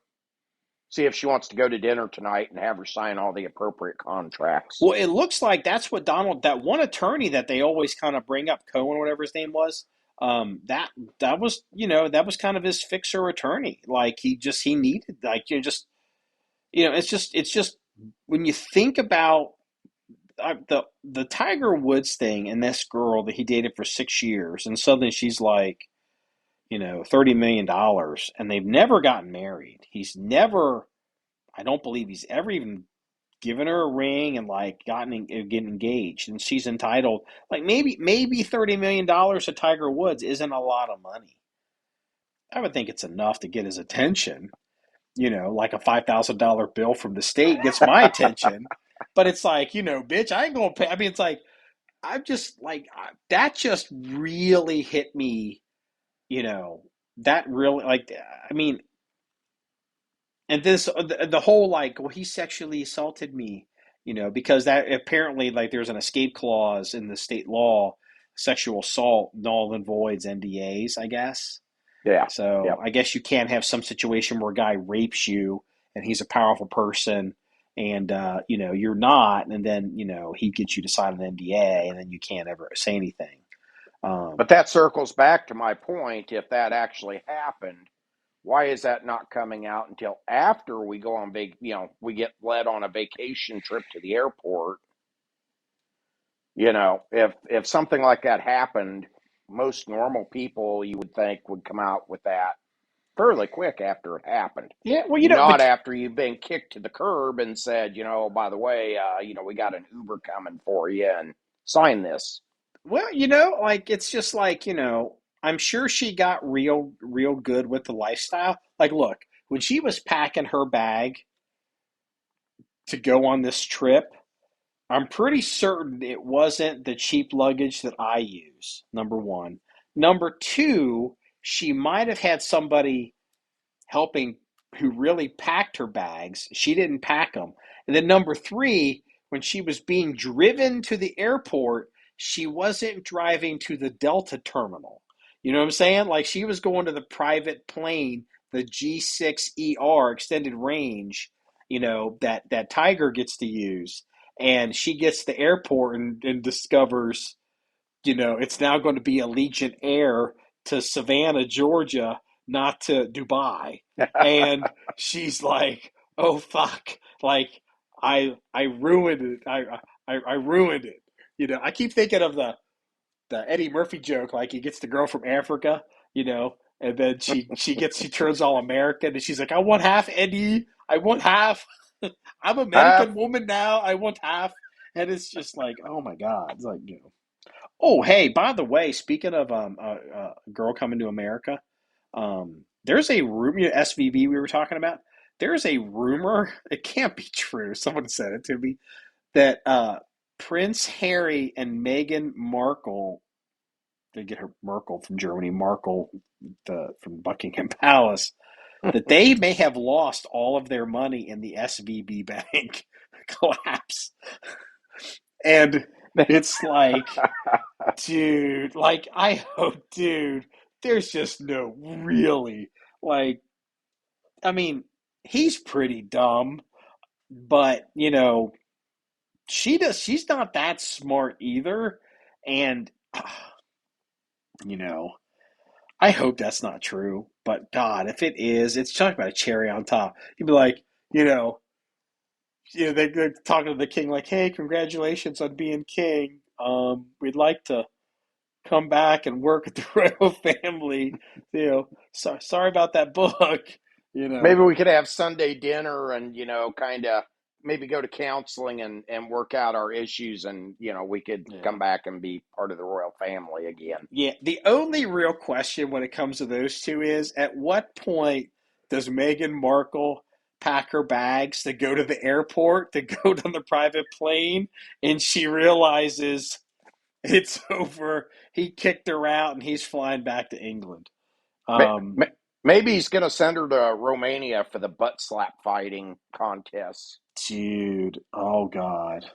See if she wants to go to dinner tonight and have her sign all the appropriate contracts. Well, it looks like that's what that one attorney that they always kind of bring up, Cohen, whatever his name was. That was, that was kind of his fixer attorney. Like he needed, like, it's just when you think about the Tiger Woods thing and this girl that he dated for 6 years, and suddenly she's like, $30 million, and they've never gotten married. He's never, I don't believe he's ever even given her a ring and like getting engaged, and she's entitled, like, maybe $30 million to Tiger Woods isn't a lot of money. I would think it's enough to get his attention. Like a $5,000 bill from the state gets my attention, but it's like, bitch, I ain't gonna pay. I mean, it's like I'm just like that just really hit me. You know that really, like, I mean, and this the whole like, well, he sexually assaulted me, because that apparently, like, there's an escape clause in the state law. Sexual assault null and voids NDAs, I guess. Yeah. So Yep. I guess you can't have some situation where a guy rapes you and he's a powerful person, and you're not, and then he gets you to sign an NDA, and then you can't ever say anything. But that circles back to my point. If that actually happened, Why is that not coming out until after we go on we get led on a vacation trip to the airport? If something like that happened, most normal people you would think would come out with that fairly quick after it happened. Yeah, well, Not after you've been kicked to the curb and said, by the way, we got an Uber coming for you and sign this. well, like it's just like, I'm sure she got real good with the lifestyle. Like, look, when she was packing her bag to go on this trip, I'm pretty certain it wasn't the cheap luggage that I use, number one. Number two, she might have had somebody helping who really packed her bags. She didn't pack them. And then number three, when she was being driven to the airport, she wasn't driving to the Delta terminal. You know what I'm saying? Like she was going to the private plane, the G6ER extended range, that Tiger gets to use. And she gets to the airport and discovers it's now going to be Allegiant Air to Savannah, Georgia, not to Dubai. And she's like, "Oh fuck! Like I ruined it. I ruined it." I keep thinking of the Eddie Murphy joke, like he gets the girl from Africa, and then she turns all American, and she's like, "I want half, Eddie. I want half. I'm American Half. woman now. I want half." And it's just like, oh my god, it's like Oh, hey, by the way, speaking of a girl coming to America, there's a rumor, SVB we were talking about. There's a rumor, it can't be true. Someone said it to me that Prince Harry and Meghan Markle, they get her Merkel from Germany, Markle from Buckingham Palace, that they may have lost all of their money in the SVB Bank collapse. And it's like, dude, like I hope, dude, there's just no really like I mean, he's pretty dumb, but she's not that smart either. And you know, I hope that's not true. But God, if it is, it's talking about a cherry on top. You'd be like, you know, they're talking to the king like, hey, congratulations on being king. We'd like to come back and work with the royal family. Sorry about that book. You Maybe know, we could have Sunday dinner and, kind of maybe go to counseling and work out our issues and, we could yeah, come back and be part of the royal family again. yeah. The only real question when it comes to those two is, at what point does Meghan Markle pack her bags to go to the airport to go on the private plane, and she realizes it's over? He kicked her out, and he's flying back to England. Um, Maybe he's going to send her to Romania for the butt slap fighting contest. Dude, oh God,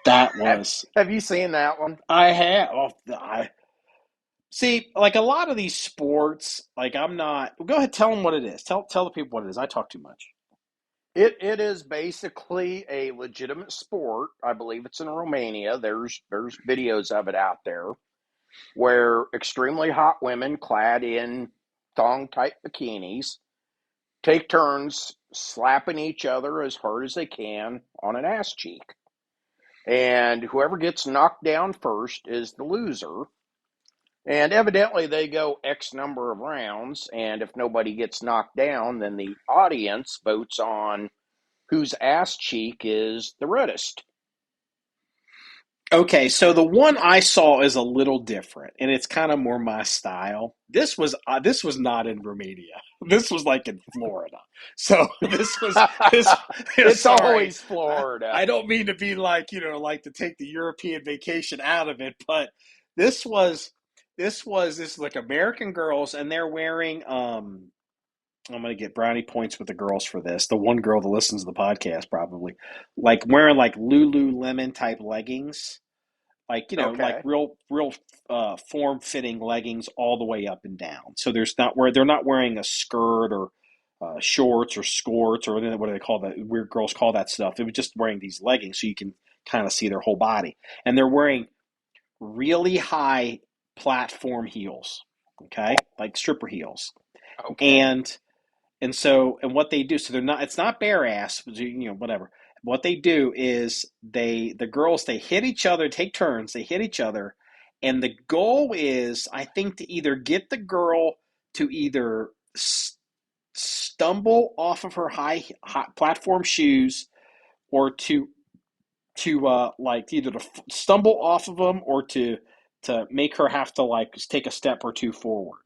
that was Have you seen that one? I have. Oh, I see. Like a lot of these sports, like I'm not. Well, go ahead, tell them what it is. Tell the people what it is. I talk too much. It is basically a legitimate sport. I believe it's in Romania. There's videos of it out there where extremely hot women clad in thong type bikinis take turns slapping each other as hard as they can on an ass cheek. And whoever gets knocked down first is the loser. And evidently, they go X number of rounds. And if nobody gets knocked down, then the audience votes on whose ass cheek is the reddest. Okay, so the one I saw is a little different, and it's kind of more my style. This was not in Romania. This was like in Florida. So this. It's Sorry, always Florida. I don't mean to be like like to take the European vacation out of it, but this was this is like American girls, and they're wearing I'm gonna get brownie points with the girls for this. The one girl that listens to the podcast probably like wearing like Lululemon type leggings, like like Okay. real form fitting leggings all the way up and down. So there's not where they're not wearing a skirt or shorts or skirts or what do they call that? Weird girls call that stuff. It was just wearing these leggings so you can kind of see their whole body, and they're wearing really high platform heels. Okay, like stripper heels, Okay. and and what they do, so they're not, it's not bare ass, whatever. What they do is the girls, they hit each other, take turns, they hit each other, and the goal is, I think, to either get the girl to either stumble off of her high platform shoes, or to like either to stumble off of them, or to make her have to like take a step or two forward,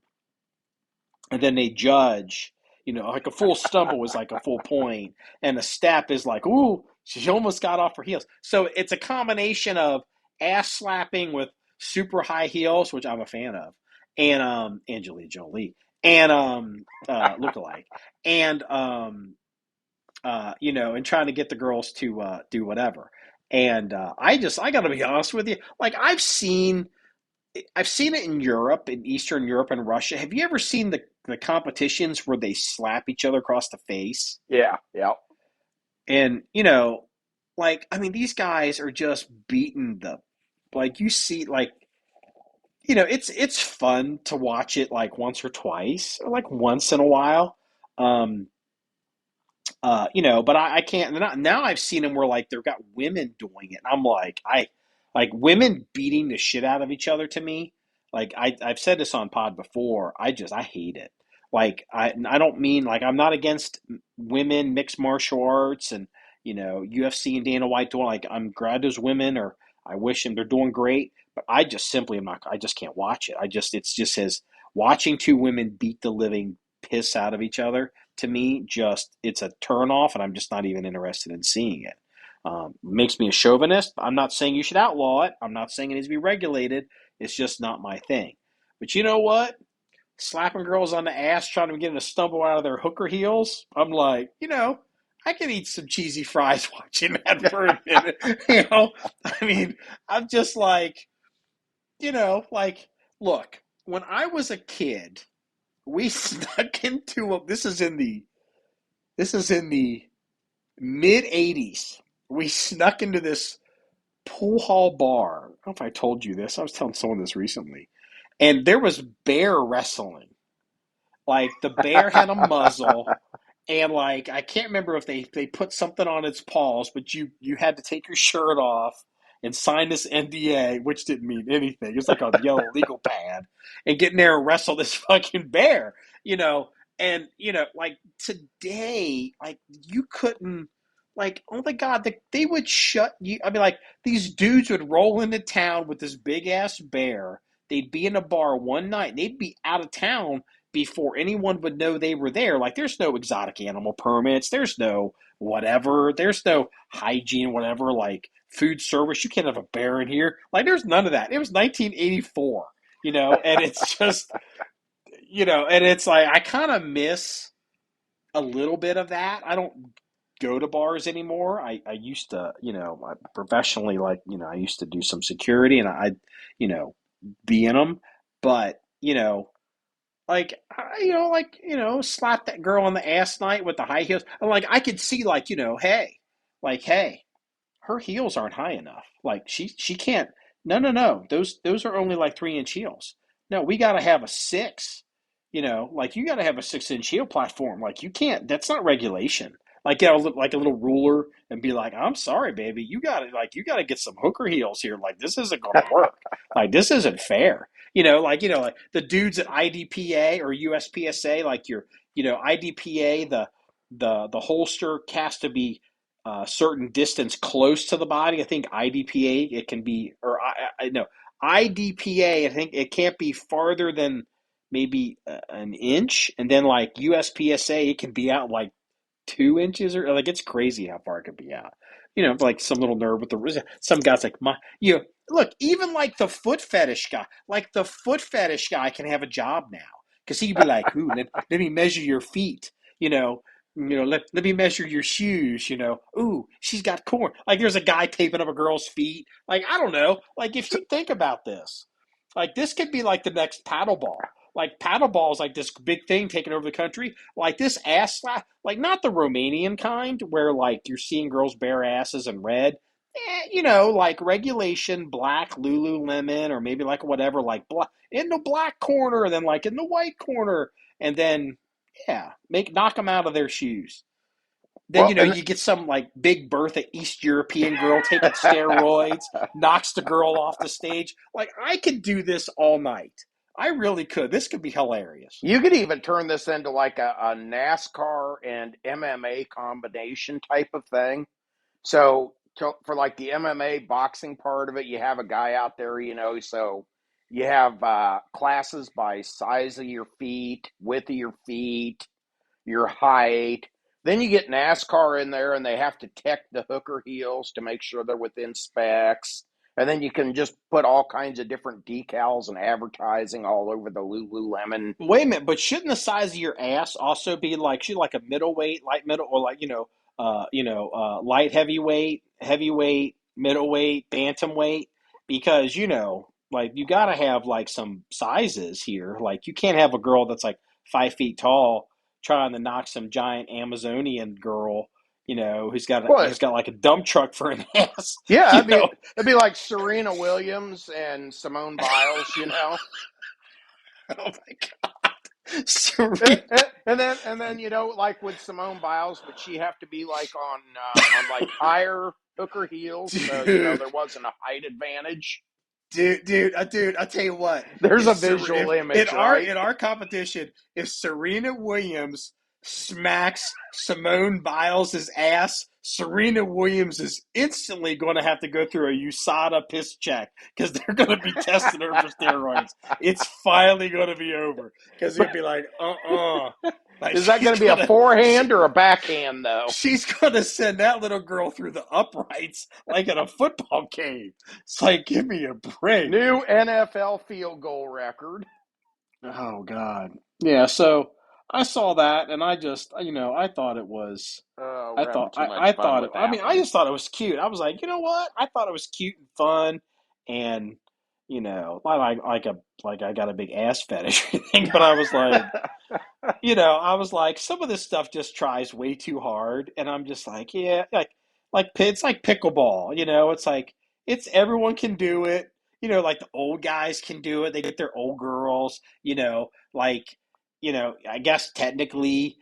and then they judge. Like a full stumble is like a full point, and a step is like, ooh, she almost got off her heels. So it's a combination of ass slapping with super high heels, which I'm a fan of, and Angelina Jolie, and lookalike, and and trying to get the girls to do whatever. And I got to be honest with you, like I've seen it in Europe, in Eastern Europe and Russia. Have you ever seen the competitions where they slap each other across the face? Yeah. Yeah. And like, I mean, these guys are just beating the, like, you see, like, it's fun to watch it like once or twice, or like once in a while. Um, but I can't. Now I've seen them where like they've got women doing it, and I'm like, like women beating the shit out of each other. To me, like I've said this on pod before. I hate it. Like I don't mean, like, I'm not against women mixed martial arts and UFC and Dana White doing, like, I'm glad those women, or I wish them, they're doing great. But I just simply am not. I just can't watch it. It's just as watching two women beat the living piss out of each other, to me, just, it's a turn off, and I'm just not even interested in seeing it. Makes me a chauvinist. I'm not saying you should outlaw it. I'm not saying it needs to be regulated. It's just not my thing. But you know what? Slapping girls on the ass, trying to get them to stumble out of their hooker heels. I'm like, I could eat some cheesy fries watching that for a minute. I mean, I'm just like, like, look, when I was a kid, we snuck into a, this is in the mid 80s. We snuck into this pool hall bar. I don't know if I told you this. I was telling someone this recently. And there was bear wrestling. Like, the bear had a muzzle, and like, I can't remember if they put something on its paws, but you had to take your shirt off and sign this NDA, which didn't mean anything. It was like a yellow legal pad, and get in there and wrestle this fucking bear, you know. And like today, like, you couldn't, like, oh my god, they would shut you. I mean, like, these dudes would roll into town with this big ass bear. They'd be in a bar one night, and they'd be out of town before anyone would know they were there. Like, there's no exotic animal permits, there's no whatever, there's no hygiene, whatever, like food service. You can't have a bear in here. Like, there's none of that. It was 1984, and it's just, and it's like, I kind of miss a little bit of that. I don't go to bars anymore. I used to, professionally, like, I used to do some security, and you know, be in them. But, like, slap that girl on the ass night with the high heels. I'm like, I could see, like, hey, her heels aren't high enough. Like, she can't. No, no, no. Those are only like 3 inch heels. No, we got to have a six. Like, you got to have a 6 inch heel platform. Like, you can't. That's not regulation. Like, get like a little ruler and be like, I'm sorry, baby, you got to get some hooker heels here. Like, this isn't going to work. Like, this isn't fair. Like the dudes at IDPA or USPSA, like your, IDPA, the holster has to be a certain distance close to the body. I think IDPA, it can be, or I no, IDPA, I think it can't be farther than maybe an inch, and then like USPSA, it can be out like 2 inches, or like, it's crazy how far it could be out. Like some little nerd with the, some guys like my, look, even like the foot fetish guy can have a job now, because he'd be like, ooh, let me measure your feet, you know. Let me measure your shoes, Ooh, she's got corn. Like, there's a guy taping up a girl's feet. Like, I don't know. Like, if you think about this, like, this could be like the next paddleball. Like, paddleball is like this big thing taking over the country. Like, this ass slap, like, not the Romanian kind where like you're seeing girls bare asses and red. Like regulation, black Lululemon, or maybe like whatever, like black in the black corner, and then like in the white corner. and then yeah, knock them out of their shoes. Then Well, and you get some like Big Bertha East European girl taking steroids, knocks the girl off the stage. Like I could do this all night. I really could. This could be hilarious. you could even turn this into like a NASCAR and MMA combination type of thing. So for like the MMA boxing part of it, you have a guy out there, so you have classes by size of your feet, width of your feet, your height. Then you get NASCAR in there and they have to tech the hooker heels to make sure they're within specs. And then you can just put all kinds of different decals and advertising all over the Lululemon. Wait a minute, but shouldn't the size of your ass also be like should like a middleweight, light middle, or like light heavyweight, middleweight, bantamweight? Because like you got to have like some sizes here. Like you can't have a girl that's like 5 feet tall trying to knock some giant Amazonian girl, Well, who's got like a dump truck for an ass, yeah, you know. it'd be like Serena Williams and Simone Biles. Oh my God, And, Serena. and then like with Simone Biles, would she have to be like on like higher hooker heels, so Dude, there wasn't a height advantage? dude, I'll tell you what. There's a visual If in image, right? our competition, if Serena Williams smacks Simone Biles' ass, Serena Williams is instantly going to have to go through a USADA piss check because they're going to be testing her for steroids. It's finally going to be over because they're going to be like, like Is that going to be a forehand or a backhand, though? she's going to send that little girl through the uprights like in a football game. It's like, give me a break. New NFL field goal record. Oh God. Yeah, so I saw that and I just I thought it was We're having too much I fun thought it with I that mean I one. just thought it was cute. I was like, you know what? I thought it was cute and fun and like I got a big ass fetish or anything, but I was like, some of this stuff just tries way too hard, and I'm just like, yeah, it's like pickleball, it's like it's everyone can do it, like the old guys can do it. They get their old girls, I guess technically,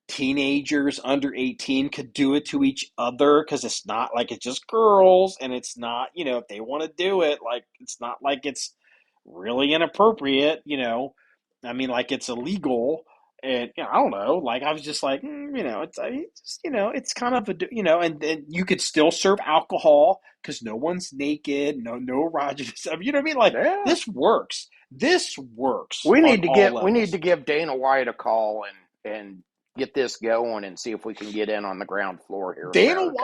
teenagers under 18 could do it to each other because it's not like it's just girls, and it's not, if they want to do it, like it's not like it's really inappropriate, I mean, like it's illegal, and I don't know. Like I was just like, it's kind of and you could still serve alcohol because no one's naked, no erogenous stuff. You know what I mean? Like Yeah. this works. This works We on need to all get we need levels. to give Dana White a call and get this going and see if we can get in on the ground floor here in America.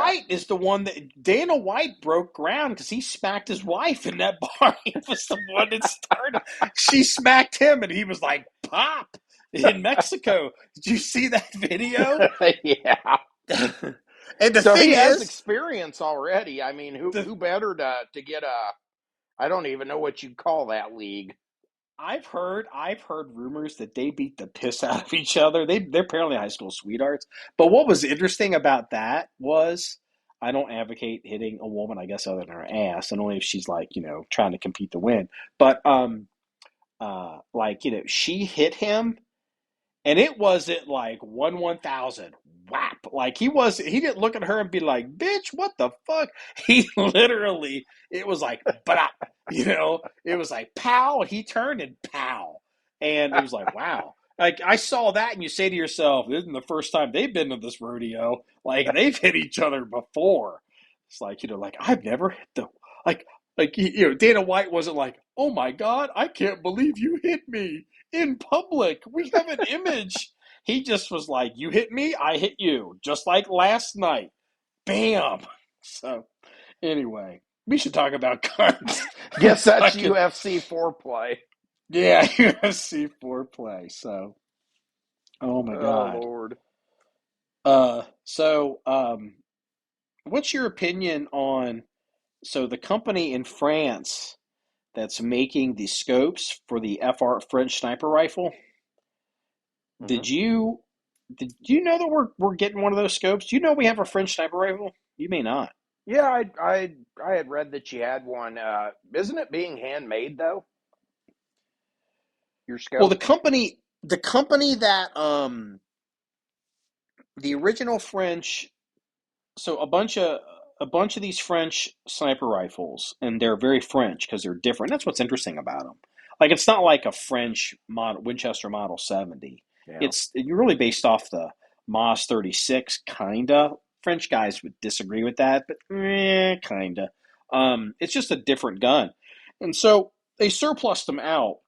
Dana White broke ground because he smacked his wife in that bar. He was the one that started. She smacked him, and he was like, "Pop!" in Mexico. Did you see that video? Yeah. And the So he thing has is, experience already. I mean, the who better to get a, I don't even know what you'd call that league. I've heard rumors that they beat the piss out of each other. They're apparently high school sweethearts. But what was interesting about that was I don't advocate hitting a woman, I guess, other than her ass, and only if she's like, trying to compete to win. But she hit him and it wasn't like 1/1000 whap. Like he didn't look at her and be like, bitch, what the fuck? He literally, it was like, but it was like pow. He turned and pow. And it was like, wow. Like I saw that and you say to yourself, this isn't the first time they've been to this rodeo. Like they've hit each other before. It's like, like I've never hit the, like, Dana White wasn't like, oh my God, I can't believe you hit me in public. We have an image. He just was like, you hit me, I hit you. Just like last night. Bam. So, anyway, we should talk about guns. Guess that's Fucking, UFC foreplay. yeah, UFC foreplay. So, oh my Oh God. Lord. What's your opinion on, so the company in France that's making the scopes for the FR French sniper rifle? Hmm. Did you know that we're getting one of those scopes? Do you know we have a French sniper rifle? You may not. Yeah, I had read that you had one. Isn't it being handmade though? Your Well, scope? the company that the original French, so a bunch of these French sniper rifles, and they're very French because they're different. That's what's interesting about them. Like it's not like a French model Winchester Model 70. Yeah. It's you're really based off the Moz 36, kinda. French guys would disagree with that, but kinda. It's just a different gun, and so they surplus them out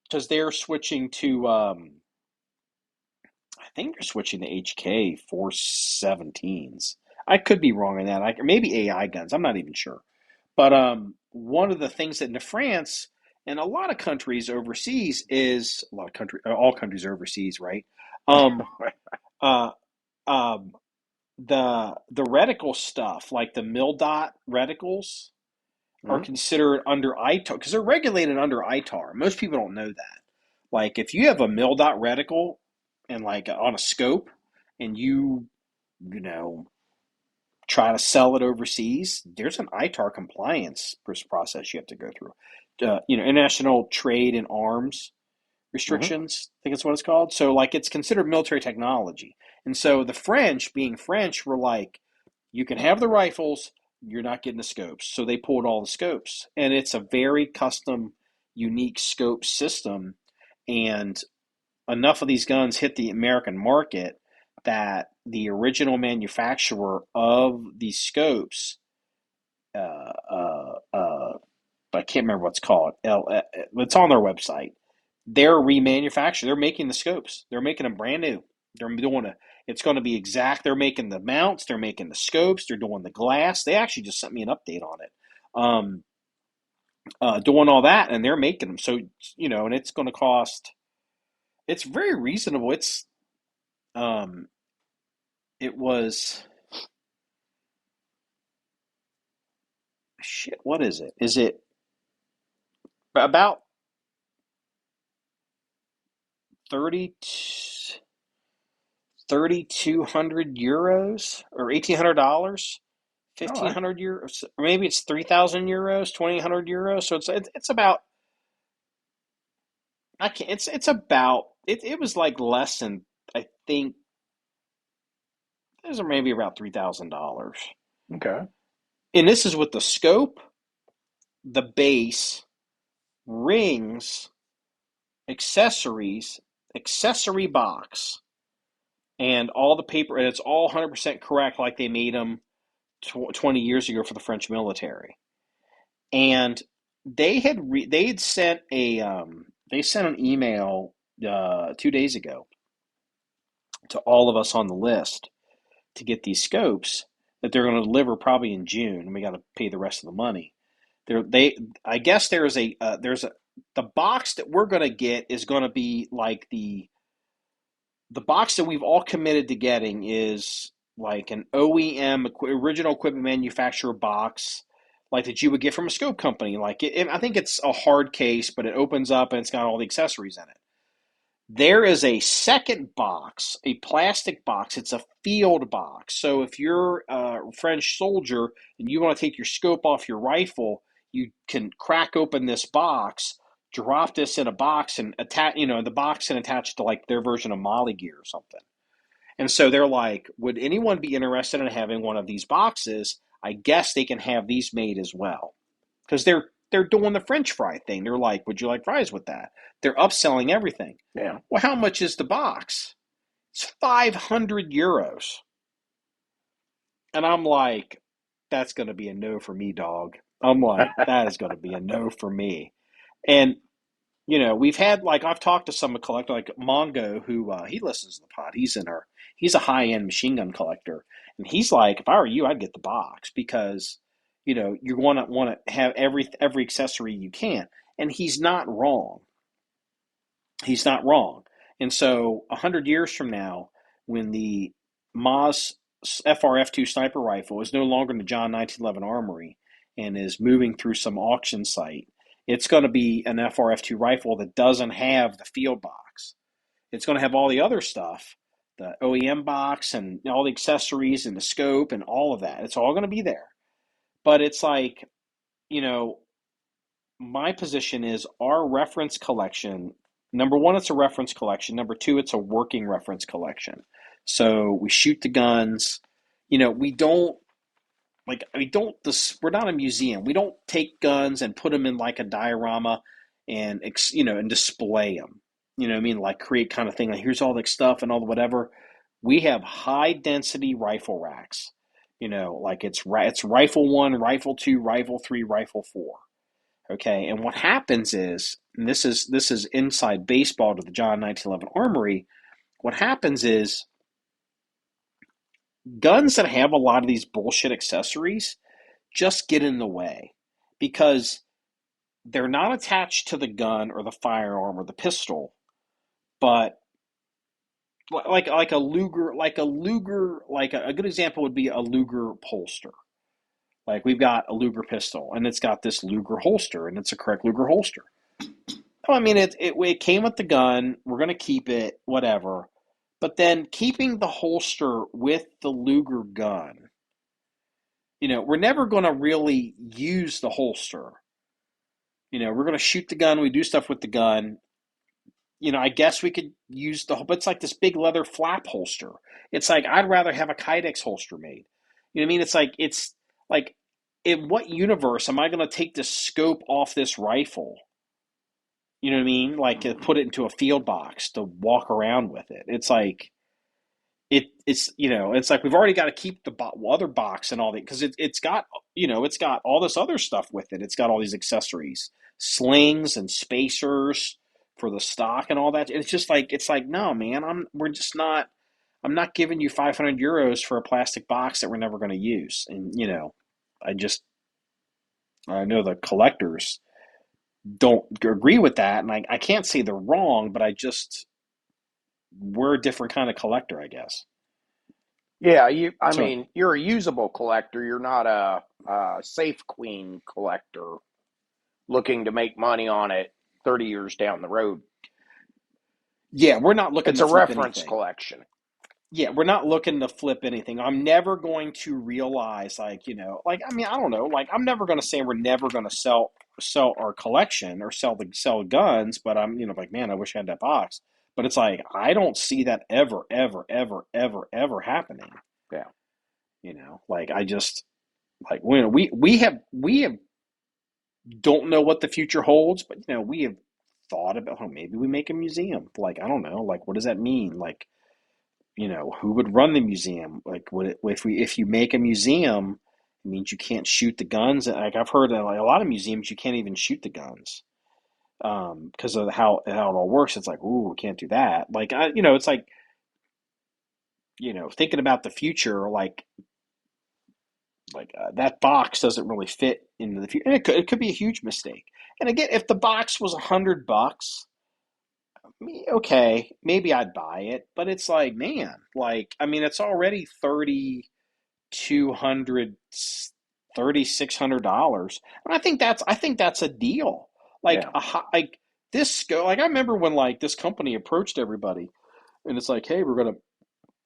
because they're switching to. I think they're switching to HK 417s. I could be wrong on that. Maybe AI guns. I'm not even sure. But one of the things that in France and a lot of countries overseas is a lot of country, all countries are overseas, right? Um, uh, um, the reticle stuff, like the mil dot reticles, are Hmm. considered under ITAR because they're regulated under ITAR. Most people don't know that. Like if you have a mil dot reticle and like on a scope, and you know try to sell it overseas, there's an ITAR compliance process you have to go through. International Trade in Arms Hmm. restrictions, I think that's what it's called. So like it's considered military technology. And so the French, being French, were like, you can have the rifles, you're not getting the scopes. So they pulled all the scopes. And it's a very custom, unique scope system. And enough of these guns hit the American market that the original manufacturer of these scopes, uh, uh, uh, I can't remember what's called. It's on their website. They're remanufactured. They're making the scopes. They're making them brand new. They're doing a. It's going to be exact. They're making the mounts. They're making the scopes. They're doing the glass. They actually just sent me an update on it. Doing all that, and they're making them. So and it's going to cost. It's very reasonable. Um, it was shit. What is it? Is it about 30, 3,200 euros or $1,800? All fifteen right. hundred euros, or maybe it's 3,000 euros, 2,800 euros. So it's about I can't. It's about it was like less than I think it was maybe about $3,000. Okay. And this is with the scope, the base, rings, accessories, accessory box, and all the paper, and it's all 100% correct, like they made them 20 years ago for the French military. And they had sent they sent an email 2 days ago to all of us on the list to get these scopes that they're going to deliver probably in June, and we got to pay the rest of the money. They I guess there's a the box that we're going to get is going to be like the box that we've all committed to getting is like an OEM original equipment manufacturer box, like that you would get from a scope company. Like I think it's a hard case, but it opens up and it's got all the accessories in it. There is a second box, a plastic box. It's a field box. So if you're a French soldier and you want to take your scope off your rifle, you can crack open this box, drop this in a box, and attach, the box and attach it to like their version of Molly gear or something. And so they're like, would anyone be interested in having one of these boxes? I guess they can have these made as well because they're doing the French fry thing. They're like, would you like fries with that? They're upselling everything. Yeah. Well, how much is the box? It's 500 euros. And I'm like, that's going to be a no for me, dog. I'm like, that is going to be a no for me. And, we've had, like, I've talked to some collector, like Mongo, who he listens to the pod. He's a high end machine gun collector. And he's like, if I were you, I'd get the box because, you want to have every accessory you can. And he's not wrong. He's not wrong. And so 100 years from now, when the Moz FRF2 sniper rifle is no longer in the John 1911 Armory and is moving through some auction site, it's going to be an FRF2 rifle that doesn't have the field box. It's going to have all the other stuff, the OEM box and all the accessories and the scope and all of that. It's all going to be there. But it's like, you know, my position is our reference collection Number one, it's a reference collection. Number two, it's a working reference collection. So we shoot the guns. We don't we're not a museum. We don't take guns and put them in like a diorama and and display them. You know what I mean? Like create kind of thing. Like here's all the stuff and all the whatever. We have high density rifle racks. Like it's rifle one, rifle two, rifle three, rifle four. Okay, and what happens is, and this is inside baseball to the John 1911 Armory. What happens is guns that have a lot of these bullshit accessories just get in the way because they're not attached to the gun or the firearm or the pistol, but like a Luger, a good example would be a Luger holster. Like we've got a Luger pistol and it's got this Luger holster and it's a correct Luger holster. Oh, I mean, it came with the gun. We're going to keep it, whatever. But then keeping the holster with the Luger gun, we're never going to really use the holster. We're going to shoot the gun. We do stuff with the gun. I guess we could use but it's like this big leather flap holster. It's like, I'd rather have a Kydex holster made. You know what I mean? It's like, in what universe am I going to take the scope off this rifle? You know what I mean? Like to put it into a field box to walk around with it. It's like it's like we've already got to keep the other box and all that because it's got all this other stuff with it. It's got all these accessories, slings and spacers for the stock and all that. It's like no man, I'm not giving you 500 euros for a plastic box that we're never going to use. And I just I know the collectors don't agree with that, and I can't say they're wrong, but we're a different kind of collector, I guess. Yeah, So you're a usable collector. You're not a safe queen collector looking to make money on it 30 years down the road. yeah, we're not looking It's to a flip reference anything. collection. Yeah, we're not looking to flip anything. I'm never going to realize, I mean, I don't know, like I'm never going to say we're never going to sell our collection or sell guns, but I'm, like, man, I wish I had that box. But it's like I don't see that ever, ever, ever, ever, ever happening. Yeah. Like I just like we have don't know what the future holds, but we have thought about, oh, maybe we make a museum. Like I don't know, like what does that mean? Like who would run the museum? Like, if you make a museum, it means you can't shoot the guns. Like I've heard in like a lot of museums, you can't even shoot the guns because of how it all works. It's like, ooh, we can't do that. Like it's like thinking about the future, that box doesn't really fit into the future, and it could be a huge mistake. And again, if the box was $100, okay, maybe I'd buy it. But it's like, man, like I mean, it's already 3,200, $3,600, and I think that's a deal. Like Yeah. like this go like I remember when like this company approached everybody, and it's like, hey, we're gonna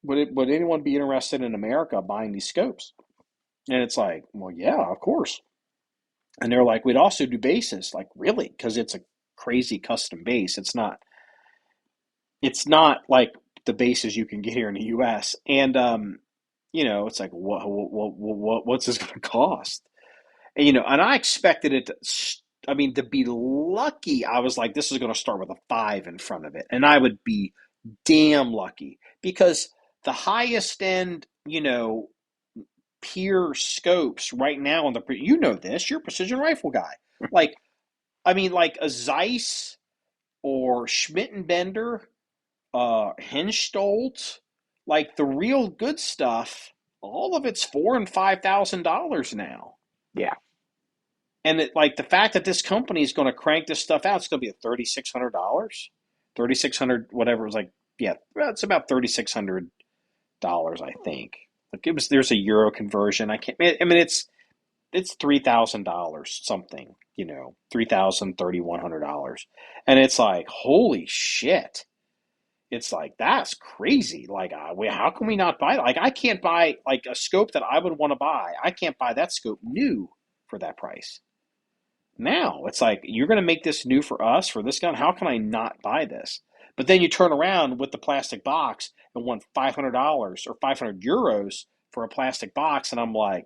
would anyone be interested in America buying these scopes? And it's like, well, yeah, of course. And they're like, we'd also do bases. Like, really? Because it's a crazy custom base. It's not like the bases you can get here in the U.S. And it's like, what's this going to cost? And I expected it to. I mean, to be lucky, I was like, this is going to start with a five in front of it, and I would be damn lucky because the highest end, peer scopes right now on this, you're a precision rifle guy. Like, I mean, like a Zeiss or Schmidt and Bender, Henstoldt, like the real good stuff. All of it's $4,000 and $5,000 now. Yeah. And like the fact that this company is going to crank this stuff out, it's going to be at $3,600, 3,600 whatever. It was like, yeah, it's about $3,600, I think. Like there's a euro conversion. I mean, it's $3,000 something, $3,100, and it's like, holy shit. It's like, that's crazy. Like, how can we not buy? Like, I can't buy like a scope that I would want to buy. I can't buy that scope new for that price. Now it's like, you're going to make this new for us for this gun. How can I not buy this? But then you turn around with the plastic box and want $500 or €500 for a plastic box, and I'm like,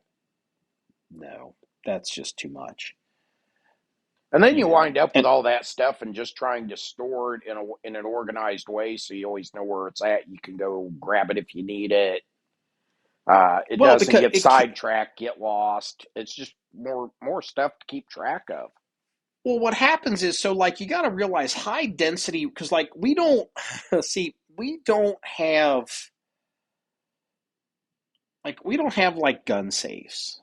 no, that's just too much, And then you wind up with And all that stuff and just trying to store it in an organized way so you always know where it's at. You can go grab it if you need it. It well, doesn't because get it can't, sidetracked, get lost. It's just more stuff to keep track of. well, what happens is, so like, you got to realize high density, because like, we don't see, we don't have like gun safes.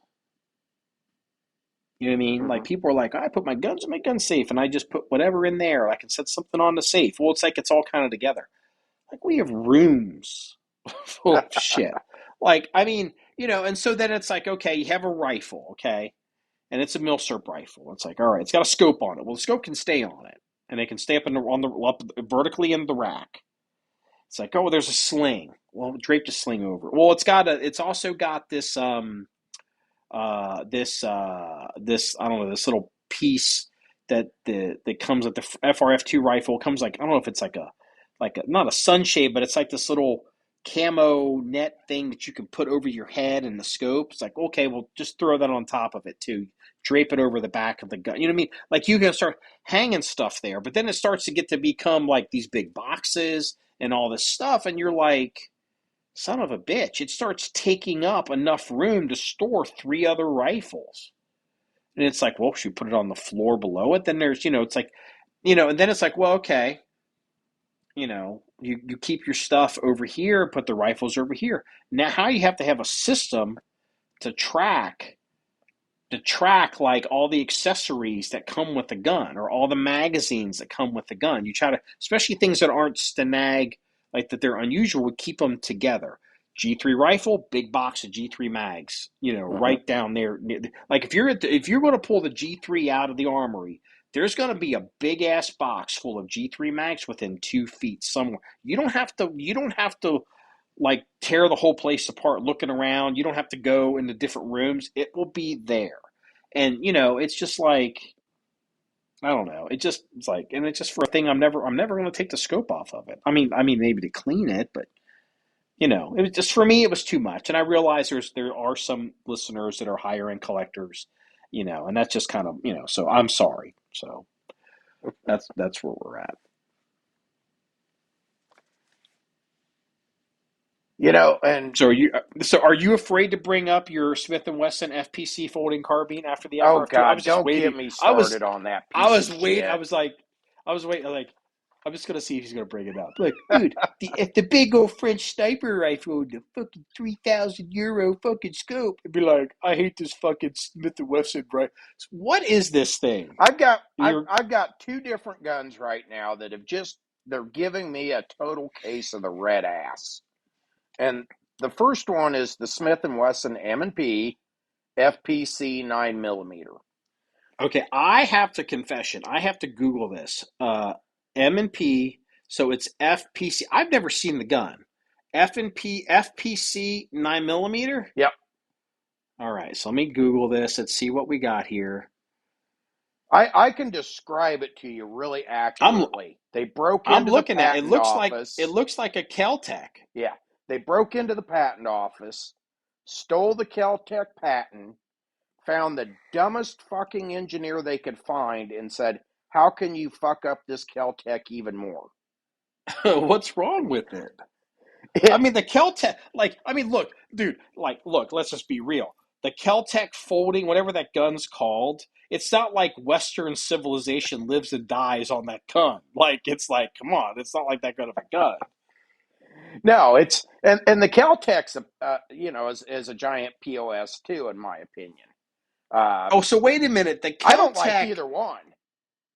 You know what I mean? Like, Hmm. people are like, I put my guns in my gun safe and I just put whatever in there. I can set something on the safe. Well, it's like, it's all kind of together. Like, we have rooms full of shit. Like, I mean, and so then it's like, okay, you have a rifle, okay, and it's a milsurp rifle. It's like, all right, it's got a scope on it. Well, the scope can stay on it, and it can stay up vertically in the rack. It's like, oh, there's a sling. Well, drape the sling over. Well, it's also got this I don't know, this little piece that comes with the FRF2 rifle. It comes like, I don't know if it's like a not a sunshade, but it's like this little camo net thing that you can put over your head and the scope. It's like, okay, well, just throw that on top of it too. Drape it over the back of the gun. You know what I mean? Like, you can start hanging stuff there, but then it starts to get to become like these big boxes and all this stuff, and you're like, son of a bitch, it starts taking up enough room to store three other rifles. And it's like, well, should we put it on the floor below it? Then there's, it's like, and then it's like, well, okay, you keep your stuff over here, put the rifles over here. Now you have to have a system to track like all the accessories that come with the gun, or all the magazines that come with the gun. You try to, especially things that aren't stanag, like that they're unusual, would keep them together. G3 rifle, big box of G3 mags, Hmm. right down there. Like, if you're going to pull the G3 out of the armory, there's going to be a big ass box full of G3 mags within 2 feet somewhere. You don't have to like tear the whole place apart looking around. You don't have to go into different rooms. It will be there. And it's just like, I don't know. It's like, and it's just for a thing, I'm never going to take the scope off of it. I mean maybe to clean it, but it was just, for me, it was too much. And I realize there are some listeners that are higher end collectors, and that's just kind of, so I'm sorry. So that's where we're at. And So are you afraid to bring up your Smith and Wesson FPC folding carbine after the oh FRF2? I God, was just don't get waiting. me I was started on that I piece of was waiting. I shit. was like, I'm just gonna see if he's gonna bring it up. Like, dude, the big old French sniper rifle with the fucking €3,000 fucking scope. I'd be like, I hate this fucking Smith and Wesson, right? What is this thing? I've got I've You're I've got two different guns right now that have just they're giving me a total case of the red ass. And the first one is the Smith and Wesson M&P FPC 9 millimeter. okay. I have to confession. I have to Google this. M&P. So it's FPC. I've never seen the gun. F&P FPC 9 millimeter. Yep. All right. So let me Google this. Let's see what we got here. I can describe it to you really I'm accurately. They broke I'm into the looking at it. patent It office. looks like a Keltec. Yeah. They broke into the patent office, stole the Keltec patent, found the dumbest fucking engineer they could find, and said, how can you fuck up this Keltec even more? What's wrong with it? I It, mean, the Keltec, like, I mean, look, dude, like, look, let's just be real. The Keltec folding, whatever that gun's called, it's not like Western civilization lives and dies on that gun. Like, it's like, come on, it's not like that good of a gun. no, it's and the Keltec's is a giant POS too, in my opinion. Uh, Oh, so wait a minute. The I don't like Keltec, either one.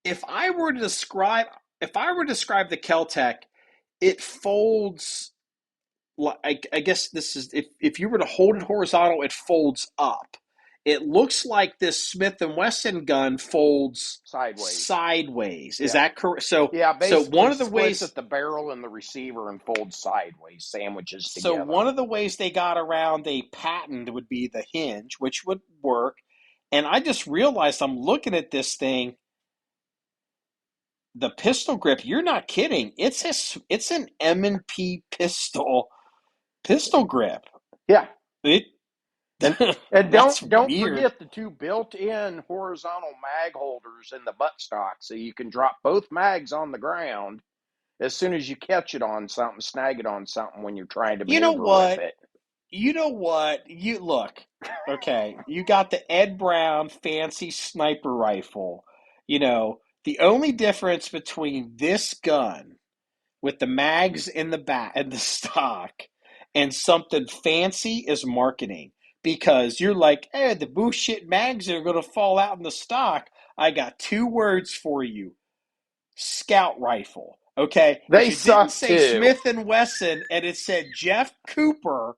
if I were to describe, if I were to describe the Keltec, it folds. I guess this is, if you were to hold it horizontal, it folds up. It looks like this Smith and Wesson gun folds Sideways. sideways. Is Yeah. that correct? So Yeah, so one basically of the splits ways at the barrel and the receiver and folds sideways, sandwiches so together. one of the ways they got around a patent would be the hinge, which would work. And I just realized I'm looking at this thing, the pistol grip. You're not kidding. It's an M&P pistol grip. Yeah. It And and that's don't weird. forget the two built-in horizontal mag holders in the buttstock, so you can drop both mags on the ground as soon as you catch it on something, snag it on something when you're trying to You know maneuver with what? it. You know what? You look. Okay, you got the Ed Brown fancy sniper rifle. The only difference between this gun with the mags in the back and the stock and something fancy is marketing. Because you're like, hey, the bullshit mags are going to fall out in the stock. I got two words for you: scout rifle. Okay, if They it didn't suck say too. Smith and Wesson and it said Jeff Cooper,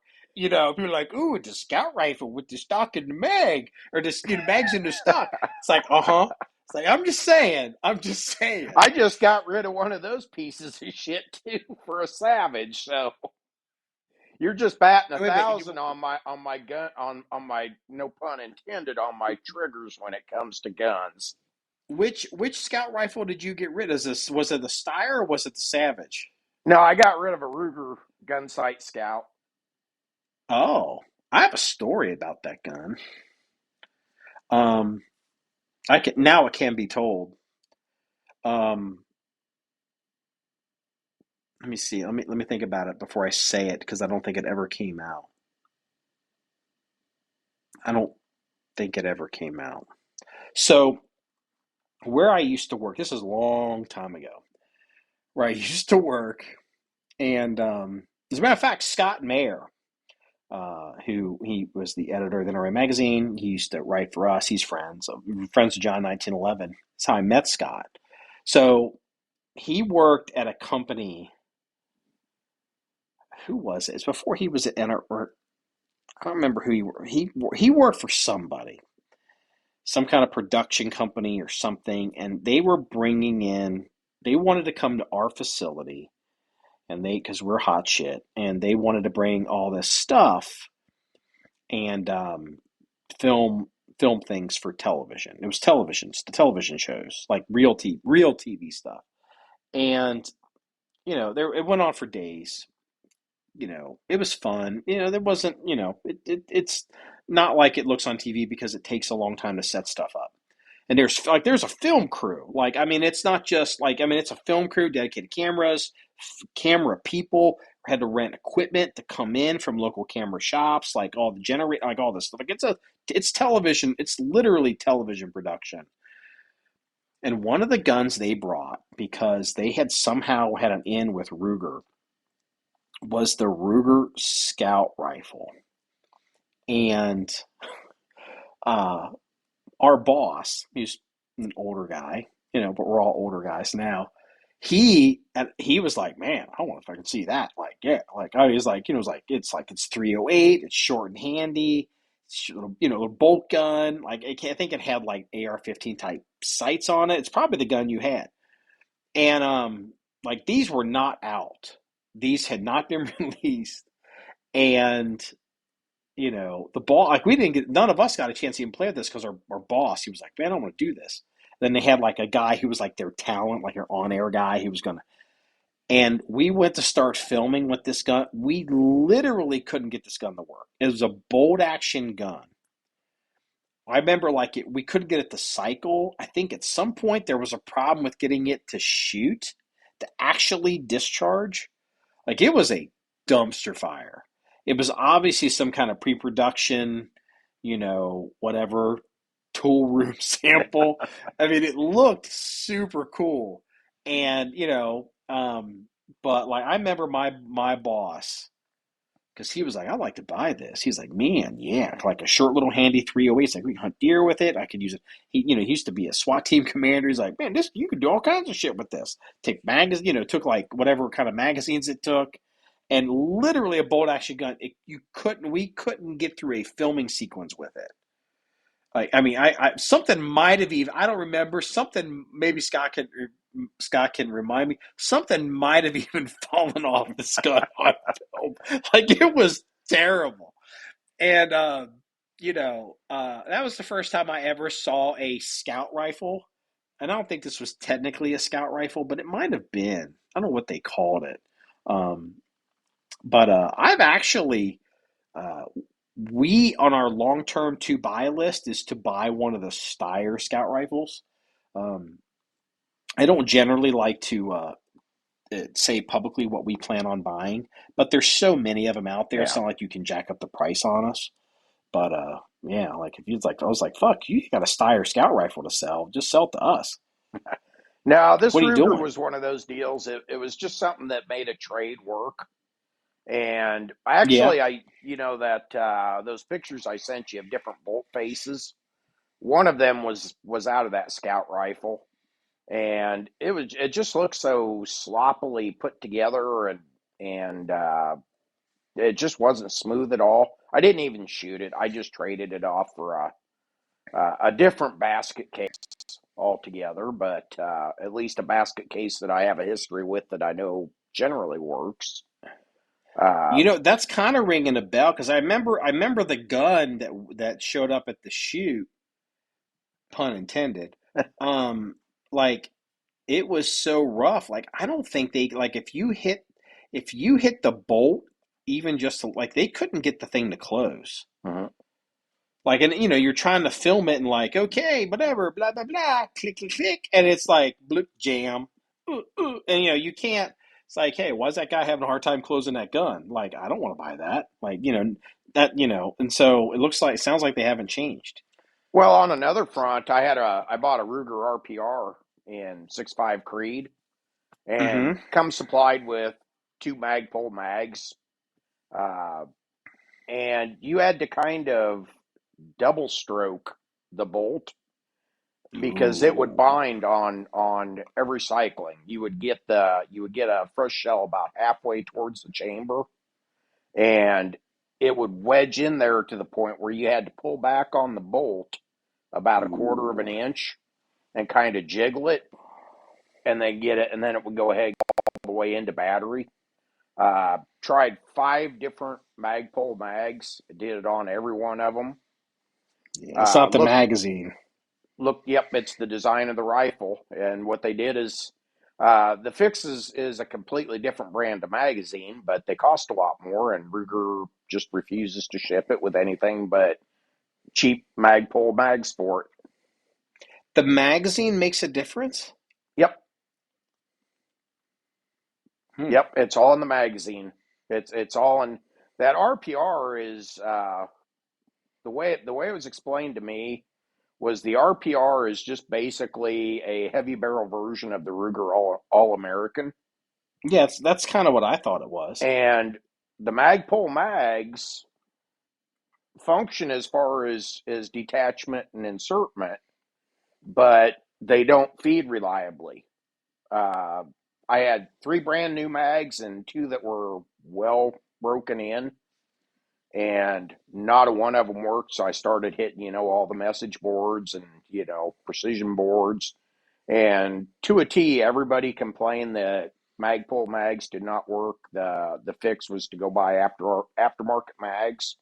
people are like, ooh, it's a scout rifle with the stock in the mag, or the mags in the stock. It's like, uh-huh. It's like, I'm just saying. I just got rid of one of those pieces of shit too for a Savage. So you're just batting a Wait a minute, thousand on my gun on my, no pun intended, on my triggers when it comes to guns. which scout rifle did you get rid of? Was it the Steyr or was it the Savage? No, I got rid of a Ruger gun sight Scout. Oh, I have a story about that gun. Um, I can now it can be told. Um, Let me see. Let me think about it before I say it because I don't think it ever came out. I don't think it ever came out. So where I used to work, this is a long time ago, where I used to work, and as a matter of fact, Scott Mayer, who he was the editor of the NRA magazine, he used to write for us. He's friends with John 1911. That's how I met Scott. So he worked at a company. Who was it? It's before he was at NRA. I don't remember who he worked. He worked for somebody, some kind of production company or something, and they were bringing in. They wanted to come to our facility, and because we're hot shit, and they wanted to bring all this stuff and film things for television. It was the television shows, like real TV stuff, and it went on for days. It was fun. There wasn't, it's not like it looks on TV because it takes a long time to set stuff up. And there's a film crew. Like, I mean, it's not just like, I mean, it's a film crew, dedicated cameras, camera people, had to rent equipment to come in from local camera shops, like all the like all this stuff. Like it's television. It's literally television production. And one of the guns they brought, because they had somehow had an in with Ruger, was the Ruger Scout rifle. And uh, our boss, he's an older guy, but we're all older guys now. He was like, man, I wonder if I can see that. Like, yeah, like I was like, it's 308, it's short and handy, little bolt gun. Like I think it had like AR-15 type sights on it. It's probably the gun you had. And like these were not out. These had not been released. And the ball, like none of us got a chance to even play with this because our boss, he was like, man, I want to do this. Then they had like a guy who was like their talent, like their on-air guy who was gonna, and we went to start filming with this gun. We literally couldn't get this gun to work. It was a bolt action gun. I remember we couldn't get it to cycle. I think at some point there was a problem with getting it to shoot, to actually discharge. Like it was a dumpster fire. It was obviously some kind of pre-production, whatever tool room sample. I mean, it looked super cool, and but like I remember my boss, because he was like, I'd like to buy this. He's like, man, yeah, like a short little handy 308. It's like we can hunt deer with it. I could use it. He used to be a SWAT team commander. He's like, man, you could do all kinds of shit with this. Take magazine, took like whatever kind of magazines it took, and literally a bolt action gun. We couldn't get through a filming sequence with it. Like, I mean, something might have even, I don't remember, something, maybe Scott can remind me, something might have even fallen off the gun on film. Like it was terrible. And that was the first time I ever saw a scout rifle. And I don't think this was technically a scout rifle, but it might have been. I don't know what they called it. Um, but I've actually, uh, we on our long term to buy list is to buy one of the Steyr scout rifles. Um, I don't generally like to say publicly what we plan on buying, but there's so many of them out there. It's Yeah. not like you can jack up the price on us. But yeah, like if you like, I was like, fuck, you got a Steyr scout rifle to sell, just sell it to us. Now, this What are you Ruger doing? was one of those deals. It was just something that made a trade work. And Yeah. actually, that those pictures I sent you of different bolt faces. One of them was out of that scout rifle, and it just looked so sloppily put together, and it just wasn't smooth at all. I didn't even shoot it. I just traded it off for a different basket case altogether, but at least a basket case that I have a history with that I know generally works. Uh, That's kind of ringing a bell because I remember the gun that showed up at the shoot, pun intended. Um, like it was so rough. Like I don't think they like if you hit the bolt, even just to, like they couldn't get the thing to close. mhm. Like, and you're trying to film it and like, okay, whatever, blah blah blah, click click click, and it's like bloop jam, and you can't. It's like, hey, why is that guy having a hard time closing that gun? Like, I don't want to buy that. Like, and so it sounds like they haven't changed. Well, on another front, I bought a Ruger RPR in 6.5 Creed, and Mm-hmm. comes supplied with two Magpul mags, uh, and you had to kind of double stroke the bolt because it would Ooh. bind on every cycling. You would get a fresh shell about halfway towards the chamber, and it would wedge in there to the point where you had to pull back on the bolt about a quarter of Ooh. an inch and kind of jiggle it, and then get it, and then it would go ahead all the way into battery. Tried 5 different Magpul mags. Did it on every one of them. Yeah, it's not the Look, magazine. yep, it's the design of the rifle. And what they did is the fix is a completely different brand of magazine, but they cost a lot more, and Ruger just refuses to ship it with anything but cheap Magpul mags for it. The magazine makes a difference. Yep, Hmm. yep, it's all in the magazine. It's all in that RPR is the way it was explained to me was the RPR is just basically a heavy barrel version of the Ruger All American, Yeah, that's kind of what I thought it was. and the Magpul mags function as far as detachment and insertment, but they don't feed reliably. Uh, I had 3 brand new mags and 2 that were well broken in, and not a one of them worked. So I started hitting, all the message boards and precision boards, and to a T, everybody complained that Magpul mags did not work. The fix was to go buy aftermarket mags,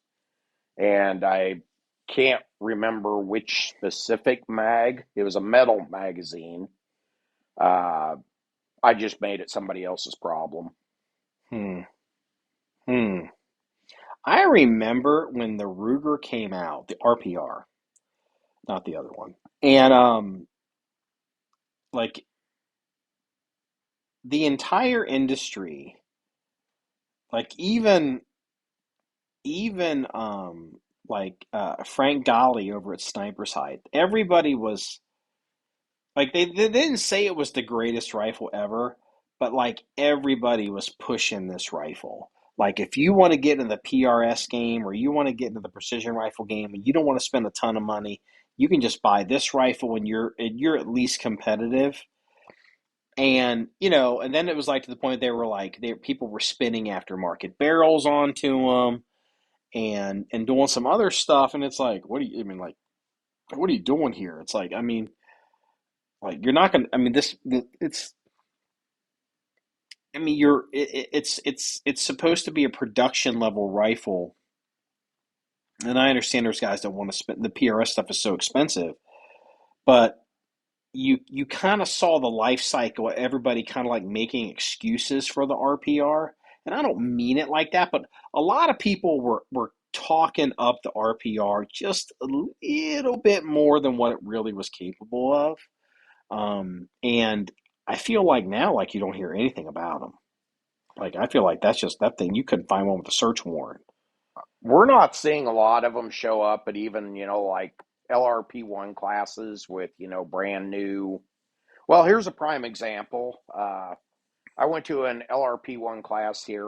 and I can't remember which specific mag. It was a metal magazine. Uh, I just made it somebody else's problem. Hmm. Hmm. I remember when the Ruger came out, the RPR, not the other one. And like the entire industry, like even like Frank Golly over at Sniper's Hide, everybody was like they didn't say it was the greatest rifle ever, but like everybody was pushing this rifle. Like if you want to get into the PRS game or you want to get into the precision rifle game and you don't want to spend a ton of money, you can just buy this rifle and you're at least competitive. And and then it was like to the point they were like people were spinning aftermarket barrels onto them and doing some other stuff, and it's like, what do you I mean, like, what are you doing here? It's like, I mean, like you're not gonna. I mean, it's. I mean, it's supposed to be a production level rifle And I understand there's guys that want to spend the PRS stuff is so expensive, but you kind of saw the life cycle, everybody kind of like making excuses for the RPR. And I don't mean it like that, but a lot of people were talking up the RPR just a little bit more than what it really was capable of. And I feel like now, like you don't hear anything about them. Like I feel like that's just that thing. You couldn't find one with a search warrant. We're not seeing a lot of them show up at even, like LRP1 classes with, brand new. Well, here's a prime example. I went to an LRP1 class here,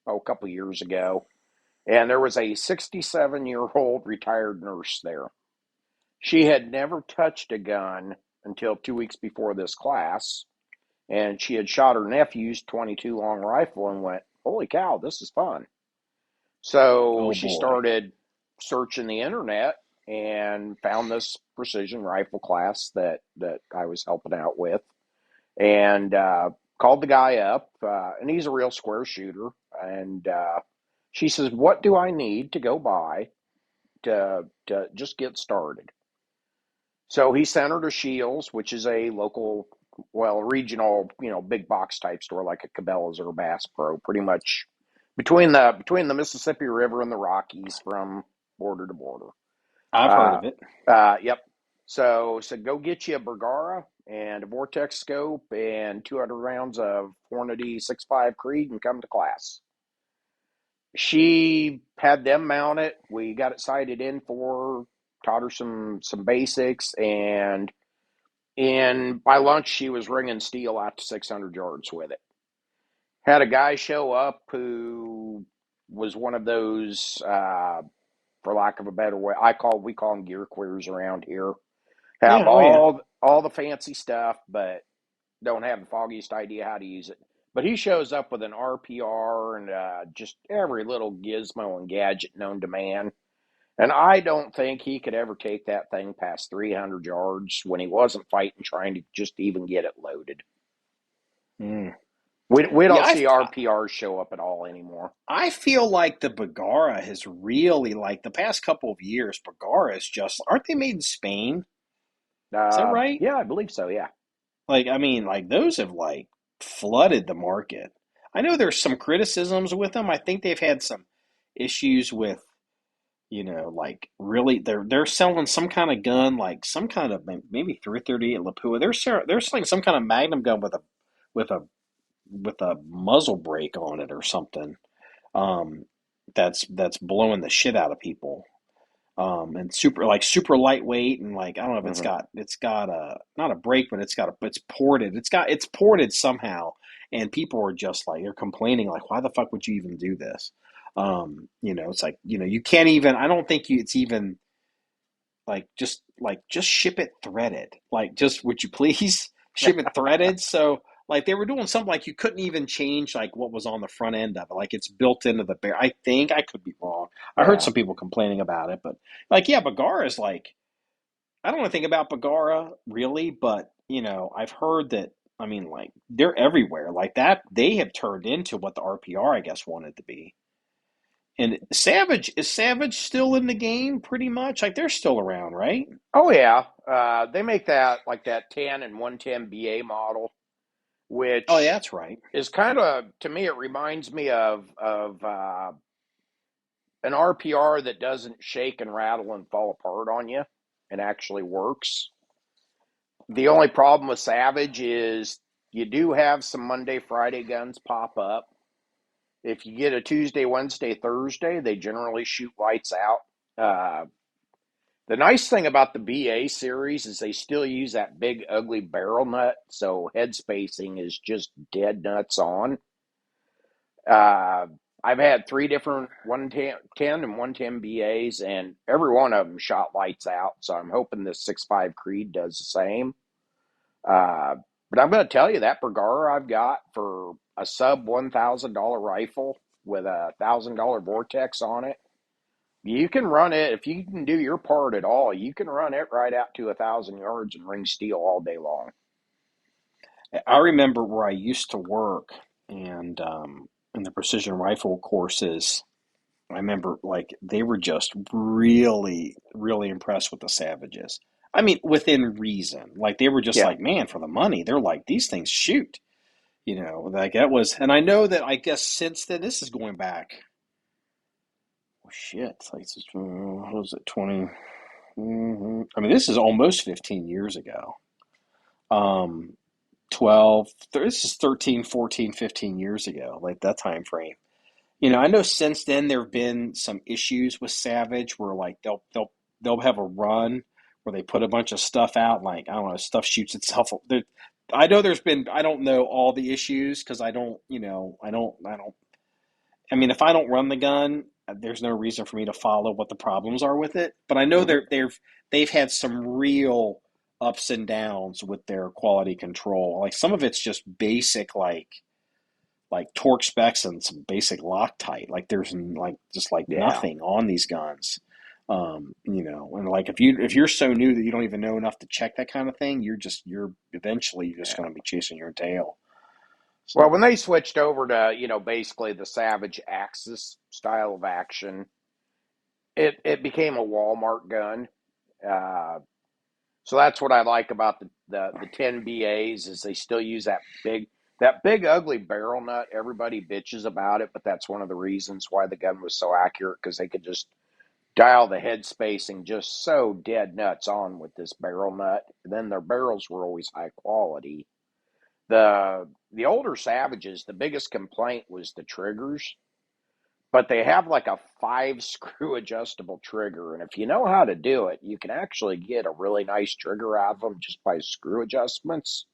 a couple of years ago, and there was a 67-year-old retired nurse there. She had never touched a gun until 2 weeks before this class, and she had shot her nephew's 22 long rifle and went, "Holy cow, this is fun." So Oh she boy. started searching the internet and found this precision rifle class that I was helping out with, and called the guy up, and he's a real square shooter. And she says, "What do I need to go buy to just get started?" So he sent her to Shields, which is a local, well, regional, big box type store like a Cabela's or a Bass Pro, pretty much between the Mississippi River and the Rockies from border to border. I've heard Uh, of it. yep. So said, go get you a Bergara and a Vortex scope and 200 rounds of Hornady 6.5 Creed and come to class. She had them mount it. We got it sighted in for her, taught her some basics, and by lunch she was ringing steel out to 600 yards with it. Had a guy show up who was one of those, for lack of a better way, we call them gear queers around here. Have Yeah. Oh yeah. all the fancy stuff, but don't have the foggiest idea how to use it. But he shows up with an RPR and just every little gizmo and gadget known to man. And I don't think he could ever take that thing past 300 yards when he wasn't fighting trying to just even get it loaded. Mm. We Yeah. don't see RPRs show up at all anymore. I feel like the Bagara has really, like the past couple of years, Bagara is just, aren't they made in Spain? Is that right? Yeah, I believe so. Yeah. Like, I mean, like those have like flooded the market. I know there's some criticisms with them. I think they've had some issues with, like really they're selling some kind of gun, like some kind of maybe 338 Lapua. They're selling some kind of Magnum gun with a with a muzzle brake on it or something. Um, that's blowing the shit out of people. And super lightweight and like I don't know if Hmm. it's got a not a brake, but it's ported somehow, and people are just like they're complaining like why the fuck would you even do this? It's like you can't even. I don't think it's even like just ship it threaded. Like just would you please ship it threaded? So like they were doing something like you couldn't even change like what was on the front end of it. Like it's built into the bear. I think I could be wrong. I heard Yeah. some people complaining about it, but like yeah, Bagara is like I don't know anything about Bagara really, but I've heard that I mean like they're everywhere. Like that they have turned into what the RPR I guess wanted to be. And Savage still in the game pretty much? Like they're still around, right? Oh yeah. They make that like that 10 and 110 BA model, Oh, yeah, which that's right. is kind of, to me, it reminds me of an RPR that doesn't shake and rattle and fall apart on you and actually works. The only problem with Savage is you do have some Monday, Friday guns pop up. If you get a Tuesday, Wednesday, Thursday, they generally shoot lights out. Uh, the nice thing about the BA series is they still use that big, ugly barrel nut, so head spacing is just dead nuts on. Uh, I've had three different 110 and 110 BAs, and every one of them shot lights out. So I'm hoping this 6.5 Creed does the same. Uh, but I'm going to tell you that Bergara I've got for a sub $1,000 rifle with a $1,000 Vortex on it. You can run it if you can do your part at all. You can run it right out to 1,000 yards and ring steel all day long. I remember where I used to work and in the precision rifle courses. I remember like they were just really, really impressed with the Savages. I mean, within reason. Like they were just Yeah. like, man, for the money, they're like these things shoot. Like that was, and I know that I guess since then, this is going back. Oh shit, it's like what was it 20? I mean, this is almost 15 years ago. Um, 12. This is 13, 14, 15 years ago, like that time frame. I know since then there have been some issues with Savage where like they'll have a run where they put a bunch of stuff out, like I don't know, stuff shoots itself. I know there's been I don't know all the issues because I don't I don't. I mean, if I don't run the gun, there's no reason for me to follow what the problems are with it. But I know Hmm. they've had some real ups and downs with their quality control. Like some of it's just basic like torque specs and some basic Loctite. Like there's like just like Yeah. nothing on these guns. And like if you're so new that you don't even know enough to check that kind of thing, you're eventually just Yeah. going to be chasing your tail. Well, when So they switched over to, basically the Savage Axis style of action, it became a Walmart gun. Uh, so that's what I like about the 10 BAs is they still use that big ugly barrel nut. Everybody bitches about it, but that's one of the reasons why the gun was so accurate because they could just dial the head spacing just so dead nuts on with this barrel nut. And then their barrels were always high quality. The older Savages, the biggest complaint was the triggers, but they have like a 5 screw adjustable trigger, and if you know how to do it, you can actually get a really nice trigger out of them just by screw adjustments.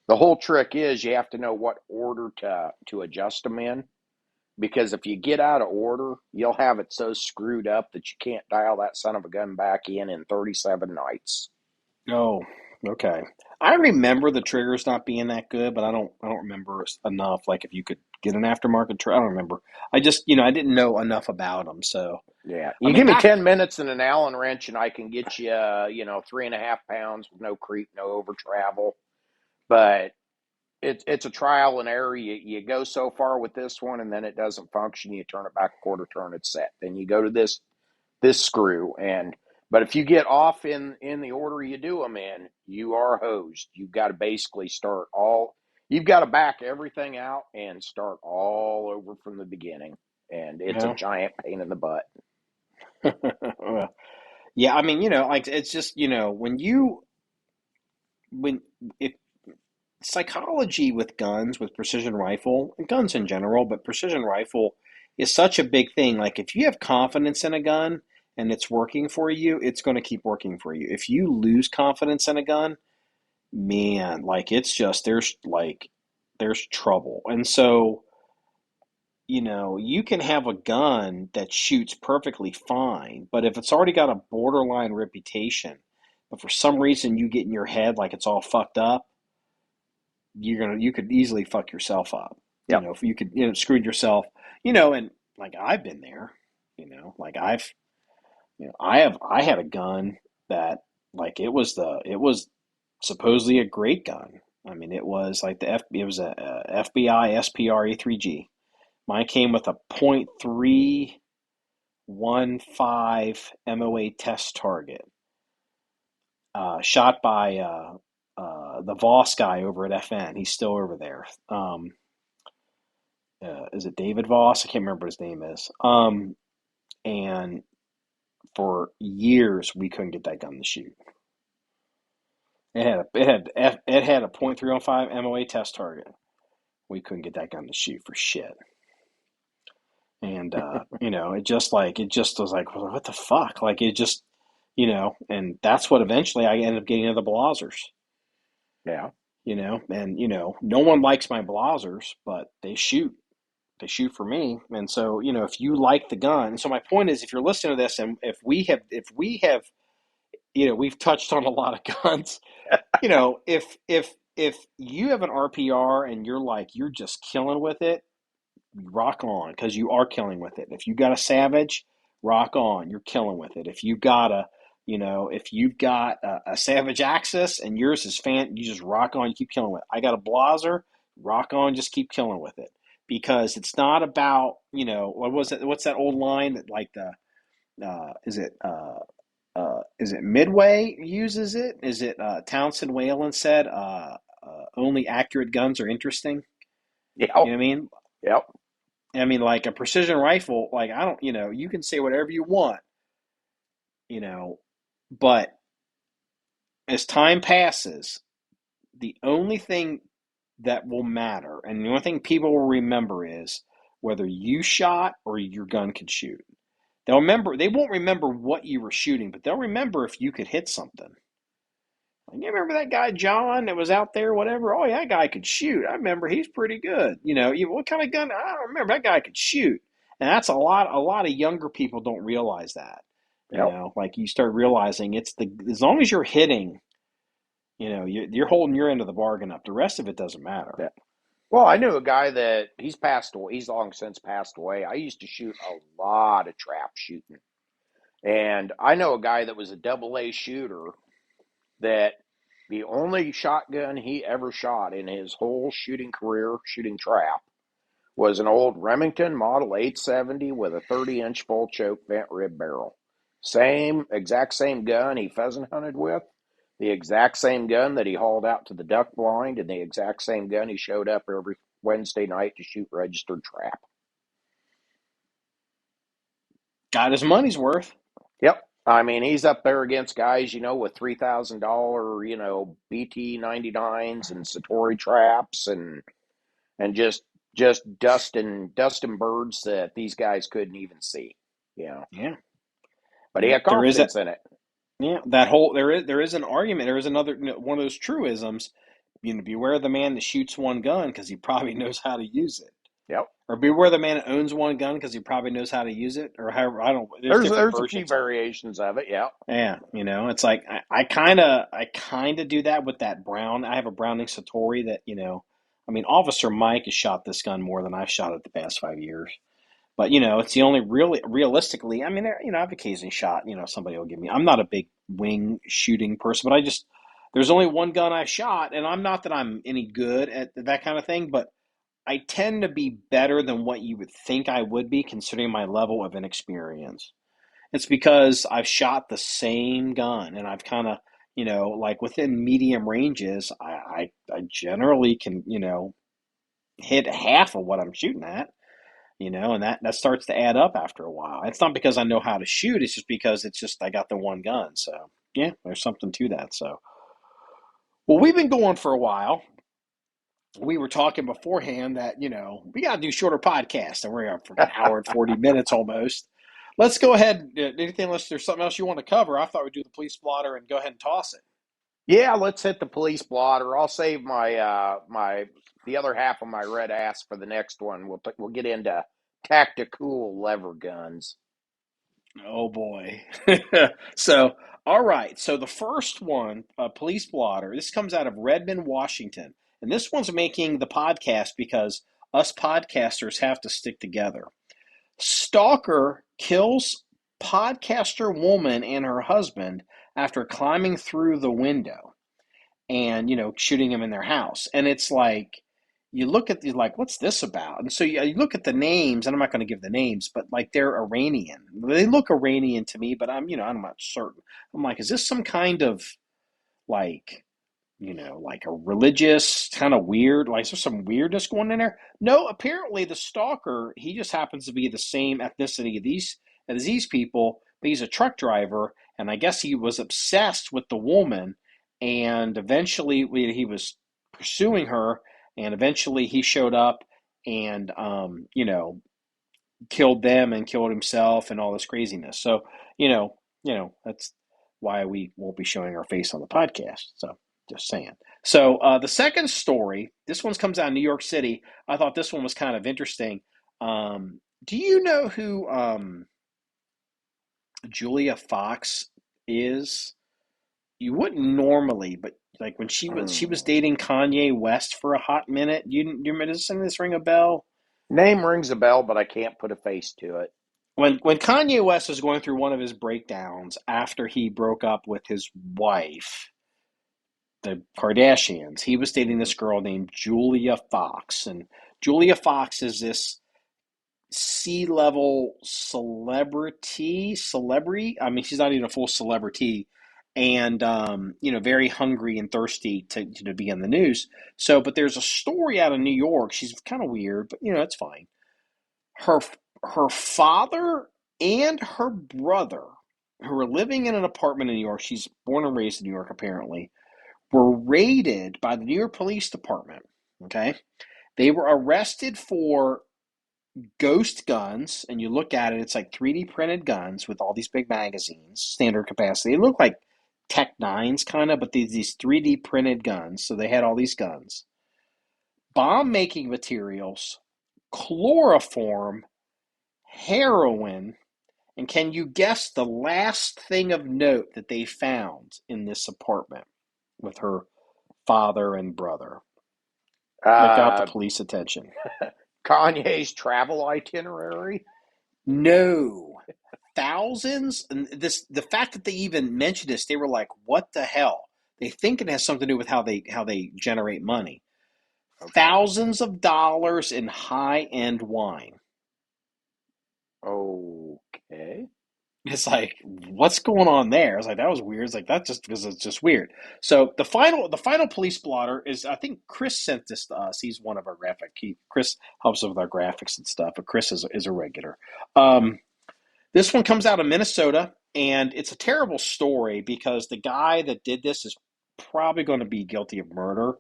The whole trick is you have to know what order to adjust them in, because if you get out of order, you'll have it so screwed up that you can't dial that son of a gun back in 37 nights. oh, okay. I remember the triggers not being that good, but I don't remember enough. Like if you could get an aftermarket trigger, I don't remember. I just I didn't know enough about them. So Yeah, I you mean give me back 10 minutes and an Allen wrench, and I can get you, 3.5 pounds with no creep, no over travel. But it's a trial and error. You go so far with this one, and then it doesn't function. You turn it back a quarter turn, it's set. Then you go to this screw, but if you get off in the order you do them in, you are hosed. You've got to basically start all. You've got to back everything out and start all over from the beginning, and it's a yeah. giant pain in the butt. Yeah, I mean, like it's just, when if psychology with guns, with precision rifle, and guns in general, but precision rifle is such a big thing. Like if you have confidence in a gun and it's working for you, it's going to keep working for you. If you lose confidence in a gun, man, like it's just there's trouble. And so, you can have a gun that shoots perfectly fine, but if it's already got a borderline reputation, but for some reason you get in your head like it's all fucked up, you could easily fuck yourself up. Yep. If you could screwed yourself, and like I've been there, like I had a gun that like it was supposedly a great gun. I mean, it was like it was a FBI SPR E3G. Mine came with a .315 MOA test target, shot by the Voss guy over at FN. He's still over there. Is it David Voss? I can't remember what his name is. And for years we couldn't get that gun to shoot. It had a .315 MOA test target. We couldn't get that gun to shoot for shit. And it just was like, well, what the fuck? Like it just and that's what eventually I ended up getting into the Blazers. Yeah. And no one likes my Blazers, but they shoot for me. And so, if you like the gun, so my point is, if you're listening to this, and if we have, we've touched on a lot of guns. If you have an RPR and you're just killing with it, rock on, because you are killing with it. If you got a Savage, rock on, you're killing with it. If you've got a Savage Axis and yours is you just rock on, you keep killing with it. I got a Blazer, rock on, just keep killing with it. because it's not about, what was it? What's that old line that like is it Midway uses it? Is it Townsend Whalen said, only accurate guns are interesting? You Yep. know what I mean? Yep. I mean, like a precision rifle, like I don't, you can say whatever you want, but as time passes, the only thing that will matter, and the only thing people will remember is whether you shot or your gun could shoot. They won't remember what you were shooting, but they'll remember if you could hit something. Like, you remember that guy John that was out there, whatever? Oh, yeah, that guy could shoot. I remember he's pretty good. What kind of gun? I don't remember. That guy could shoot. And that's a lot of younger people don't realize that. Yep. Like you start realizing as long as you're hitting, you're holding your end of the bargain up. The rest of it doesn't matter. Yeah. Well, I knew a guy that he's passed away. He's long since passed away. I used to shoot a lot of trap shooting. And I know a guy that was a double A shooter that the only shotgun he ever shot in his whole shooting career, shooting trap, was an old Remington Model 870 with a 30-inch full choke vent rib barrel. Exact same gun he pheasant hunted with, the exact same gun that he hauled out to the duck blind, and the exact same gun he showed up every Wednesday night to shoot registered trap. Got his money's worth. Yep. I mean, he's up there against guys, with $3,000, BT 99s and Satori traps and just dusting birds that these guys couldn't even see. You know, Yeah. but he Yeah. had confidence in it. There is an argument. There is another one of those truisms. Beware the man that shoots one gun because he probably knows how to use it. Yep. Or beware the man that owns one gun because he probably knows how to use it. Or however, I don't. There's different There's a few versions of it. variations of it. Yeah. Yeah, it's like I kind of do that with that Brown. I have a Browning Satori that I mean, Officer Mike has shot this gun more than I've shot it the past 5 years. But it's the only really realistically. I mean, I've occasionally shot. Somebody will give me. I'm not a big wing shooting person, but there's only one gun I shot, and I'm not that I'm any good at that kind of thing, but I tend to be better than what you would think I would be, considering my level of inexperience. It's because I've shot the same gun, and I've kind of, like within medium ranges, I generally can, hit half of what I'm shooting at, and that starts to add up after a while. It's not because I know how to shoot, it's just because I got the one gun. So, yeah, there's something to that. So, well, we've been going for a while. We were talking beforehand that, we got to do shorter podcasts, and we're at an hour and 40 minutes almost. Let's go ahead. Anything unless there's something else you want to cover? I thought we'd do the police blotter and go ahead and toss it. Yeah. Let's hit the police blotter. I'll save the other half of my red ass for the next one. We'll get into tactical lever guns. Oh boy. So, all right. So the first one, police blotter. This comes out of Redmond, Washington, and this one's making the podcast because us podcasters have to stick together. Stalker kills podcaster woman and her husband after climbing through the window and shooting him in their house. And it's like you look at these like, what's this about? And so you look at the names, and I'm not going to give the names, but like they're Iranian. They look Iranian to me, but I'm not certain. I'm like, is this some kind of like like a religious kind of weird, like there's some weirdness going in there. No, apparently the stalker, he just happens to be the same ethnicity as these people, but he's a truck driver, and I guess he was obsessed with the woman, and eventually he was pursuing her, and eventually he showed up and killed them and killed himself and all this craziness. So, that's why we won't be showing our face on the podcast. So, just saying. So, the second story, this one comes out of New York City. I thought this one was kind of interesting. Do you know who Julia Fox is? You wouldn't normally, but like when she was Hmm. dating Kanye West for a hot minute. You does this ring a bell? Name rings a bell, but I can't put a face to it. When Kanye West was going through one of his breakdowns after he broke up with his wife, the Kardashians. He was dating Hmm. this girl named Julia Fox, and Julia Fox is this C-level celebrity. I mean, she's not even a full celebrity, and very hungry and thirsty to be in the news. So, but there's a story out of New York. She's kind of weird, but it's fine. Her her father and her brother, who were living in an apartment in New York. She's born and raised in New York, apparently. Were raided by the New York Police Department. Okay, they were arrested for ghost guns, and you look at it, it's like 3D printed guns with all these big magazines, standard capacity. They look like Tech Nines kind of, but these 3D printed guns. So they had all these guns, bomb making materials, chloroform, heroin, and can you guess the last thing of note that they found in this apartment with her father and brother that got the Uh, police attention? Kanye's travel itinerary. No. Thousands, and the fact that they even mentioned this, they were like, what the hell? They think it has something to do with how they generate money. Okay. Thousands of dollars in high-end wine. Okay. It's like, what's going on there? It's like, that was weird. It's like, that just because it's just weird. So the final police blotter is, I think Chris sent this to us. He's one of our Chris helps us with our graphics and stuff, but Chris is a regular. Um, This one comes out of Minnesota, and it's a terrible story because the guy that did this is probably going to be guilty of murder.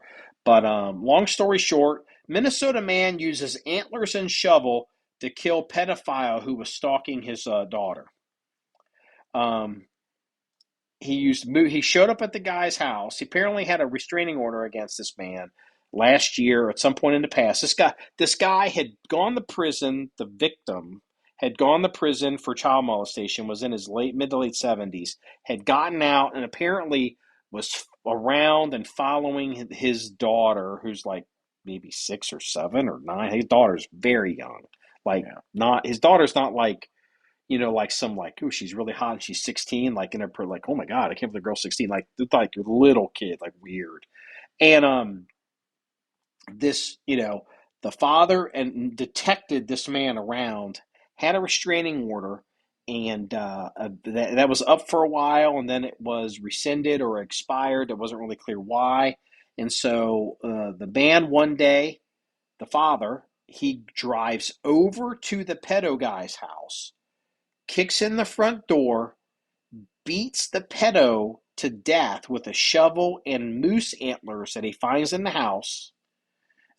But long story short, Minnesota man uses antlers and shovel to kill pedophile who was stalking his daughter. Um, he showed up at the guy's house. He apparently had a restraining order against this man last year or at some point in the past. This guy had gone to prison. The victim had gone to prison for child molestation. Was in his mid to late 70s. Had gotten out and apparently was around and following his daughter, who's like maybe 6 or 7 or 9. His daughter's very young. Like Yeah. not his daughter's not like like some like, oh, she's really hot and she's 16, like in her like, oh my God, I can't believe the girl's 16, like a little kid, like weird. And this, the father and detected this man around, had a restraining order, and that was up for a while, and then it was rescinded or expired. It wasn't really clear why. And so the man one day, the father, he drives over to the pedo guy's house, kicks in the front door, beats the pedo to death with a shovel and moose antlers that he finds in the house,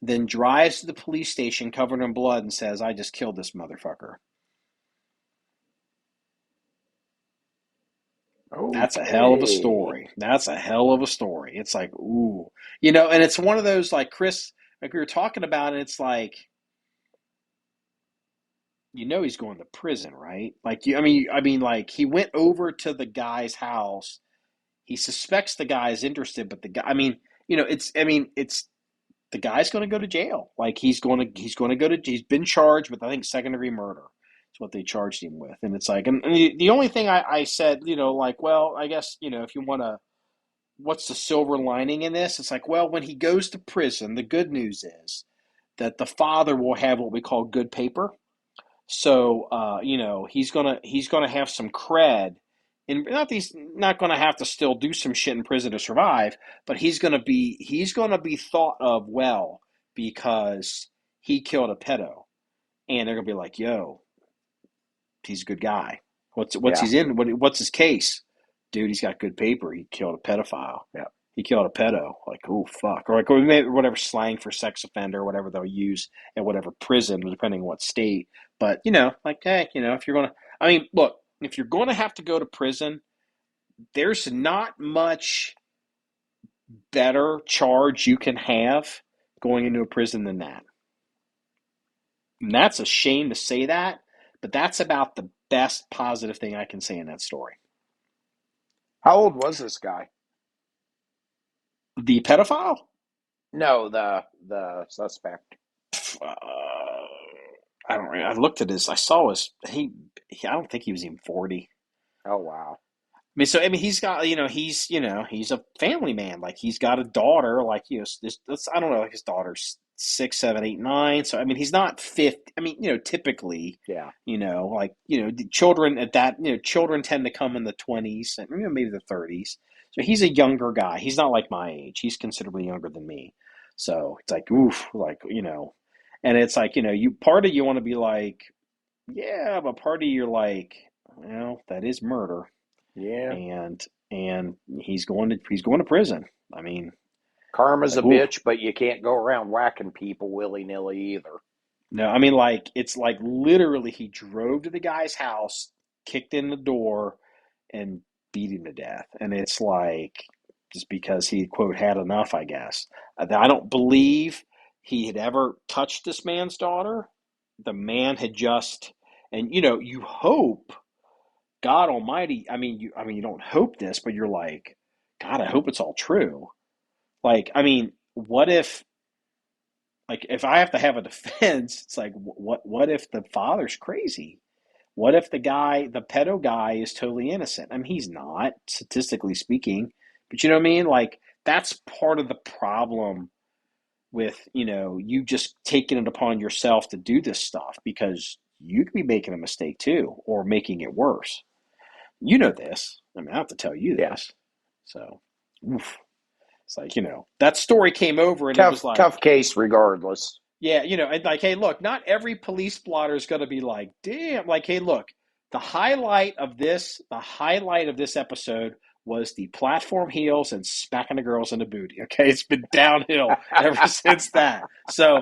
then drives to the police station covered in blood and says, I just killed this motherfucker. That's a hell of a Okay. story. That's a hell of a story. It's like, ooh. And it's one of those, like Chris, like we were talking about, and it's like, he's going to prison, right? Like, I mean, like he went over to the guy's house. He suspects the guy is interested, but the guy, it's the guy's going to go to jail. Like he's going to go to he's been charged with, I think, second-degree murder. Is what they charged him with. And it's like, and the only thing I said, like, well, I guess, if you want to, what's the silver lining in this? It's like, well, when he goes to prison, the good news is that the father will have what we call good paper. So he's gonna have some cred, and not he's not gonna have to still do some shit in prison to survive, but he's gonna be thought of well because he killed a pedo, and they're gonna be like, yo, he's a good guy. What's Yeah. he's in? What's his case? Dude, he's got good paper. He killed a pedophile. Yeah. He killed a pedo. Like, oh fuck, or like whatever slang for sex offender, whatever they'll use at whatever prison, depending on what state. But like, hey, if you're gonna, I mean, look, if you're gonna have to go to prison, there's not much better charge you can have going into a prison than that. And that's a shame to say that, but that's about the best positive thing I can say in that story. How old was this guy? The pedophile? No, the suspect. I don't know. I looked at his. I saw his. I don't think he was even 40. Oh wow. mean, so I mean, he's a family man. Like he's got a daughter. Like this, I don't know. Like his daughter's 6, 7, 8, 9. So I mean, he's not 50. I mean, typically, Yeah. the children at that, children tend to come in the 20s and maybe the 30s. So he's a younger guy. He's not like my age. He's considerably younger than me. So it's like, oof, and it's like, you part of you want to be like, yeah, but part of you're like, well, that is murder, Yeah. and he's going to prison. I mean, it's Karma's a like, oof. bitch, but you can't go around whacking people willy nilly either. No, I mean, like it's like literally he drove to the guy's house, kicked in the door, and beat him to death. And it's like just because he quote had enough, I guess. I don't believe he had ever touched this man's daughter. The man had just, and you hope God Almighty. I mean, you don't hope this, but you're like, God, I hope it's all true. Like, I mean, what if, like, if I have to have a defense, it's like, what if the father's crazy? What if the pedo guy is totally innocent? I mean, he's not, statistically speaking, but you know what I mean? Like, that's part of the problem with, you just taking it upon yourself to do this stuff because you could be making a mistake too, or making it worse. You know this. I mean, I don't have to tell you Yeah. this. So, oof. It's like, that story came over and it was Tough like, case regardless. yeah, and like, hey, look, not every police blotter is going to be like, damn, like, hey, look, the highlight of this episode was the platform heels and smacking the girls in the booty. Okay, it's been downhill ever since that. So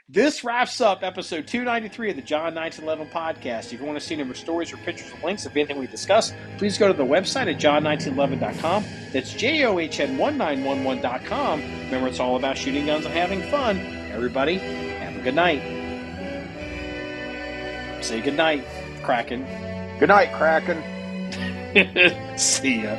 this wraps up episode 293 of the John 1911 podcast. If you want to see number stories or pictures or links of anything we discussed, please go to the website at john1911.com. That's JOHN1911.com. Remember, it's all about shooting guns and having fun. Everybody, have a good night. Say good night, Kraken. Good night, Kraken. See ya.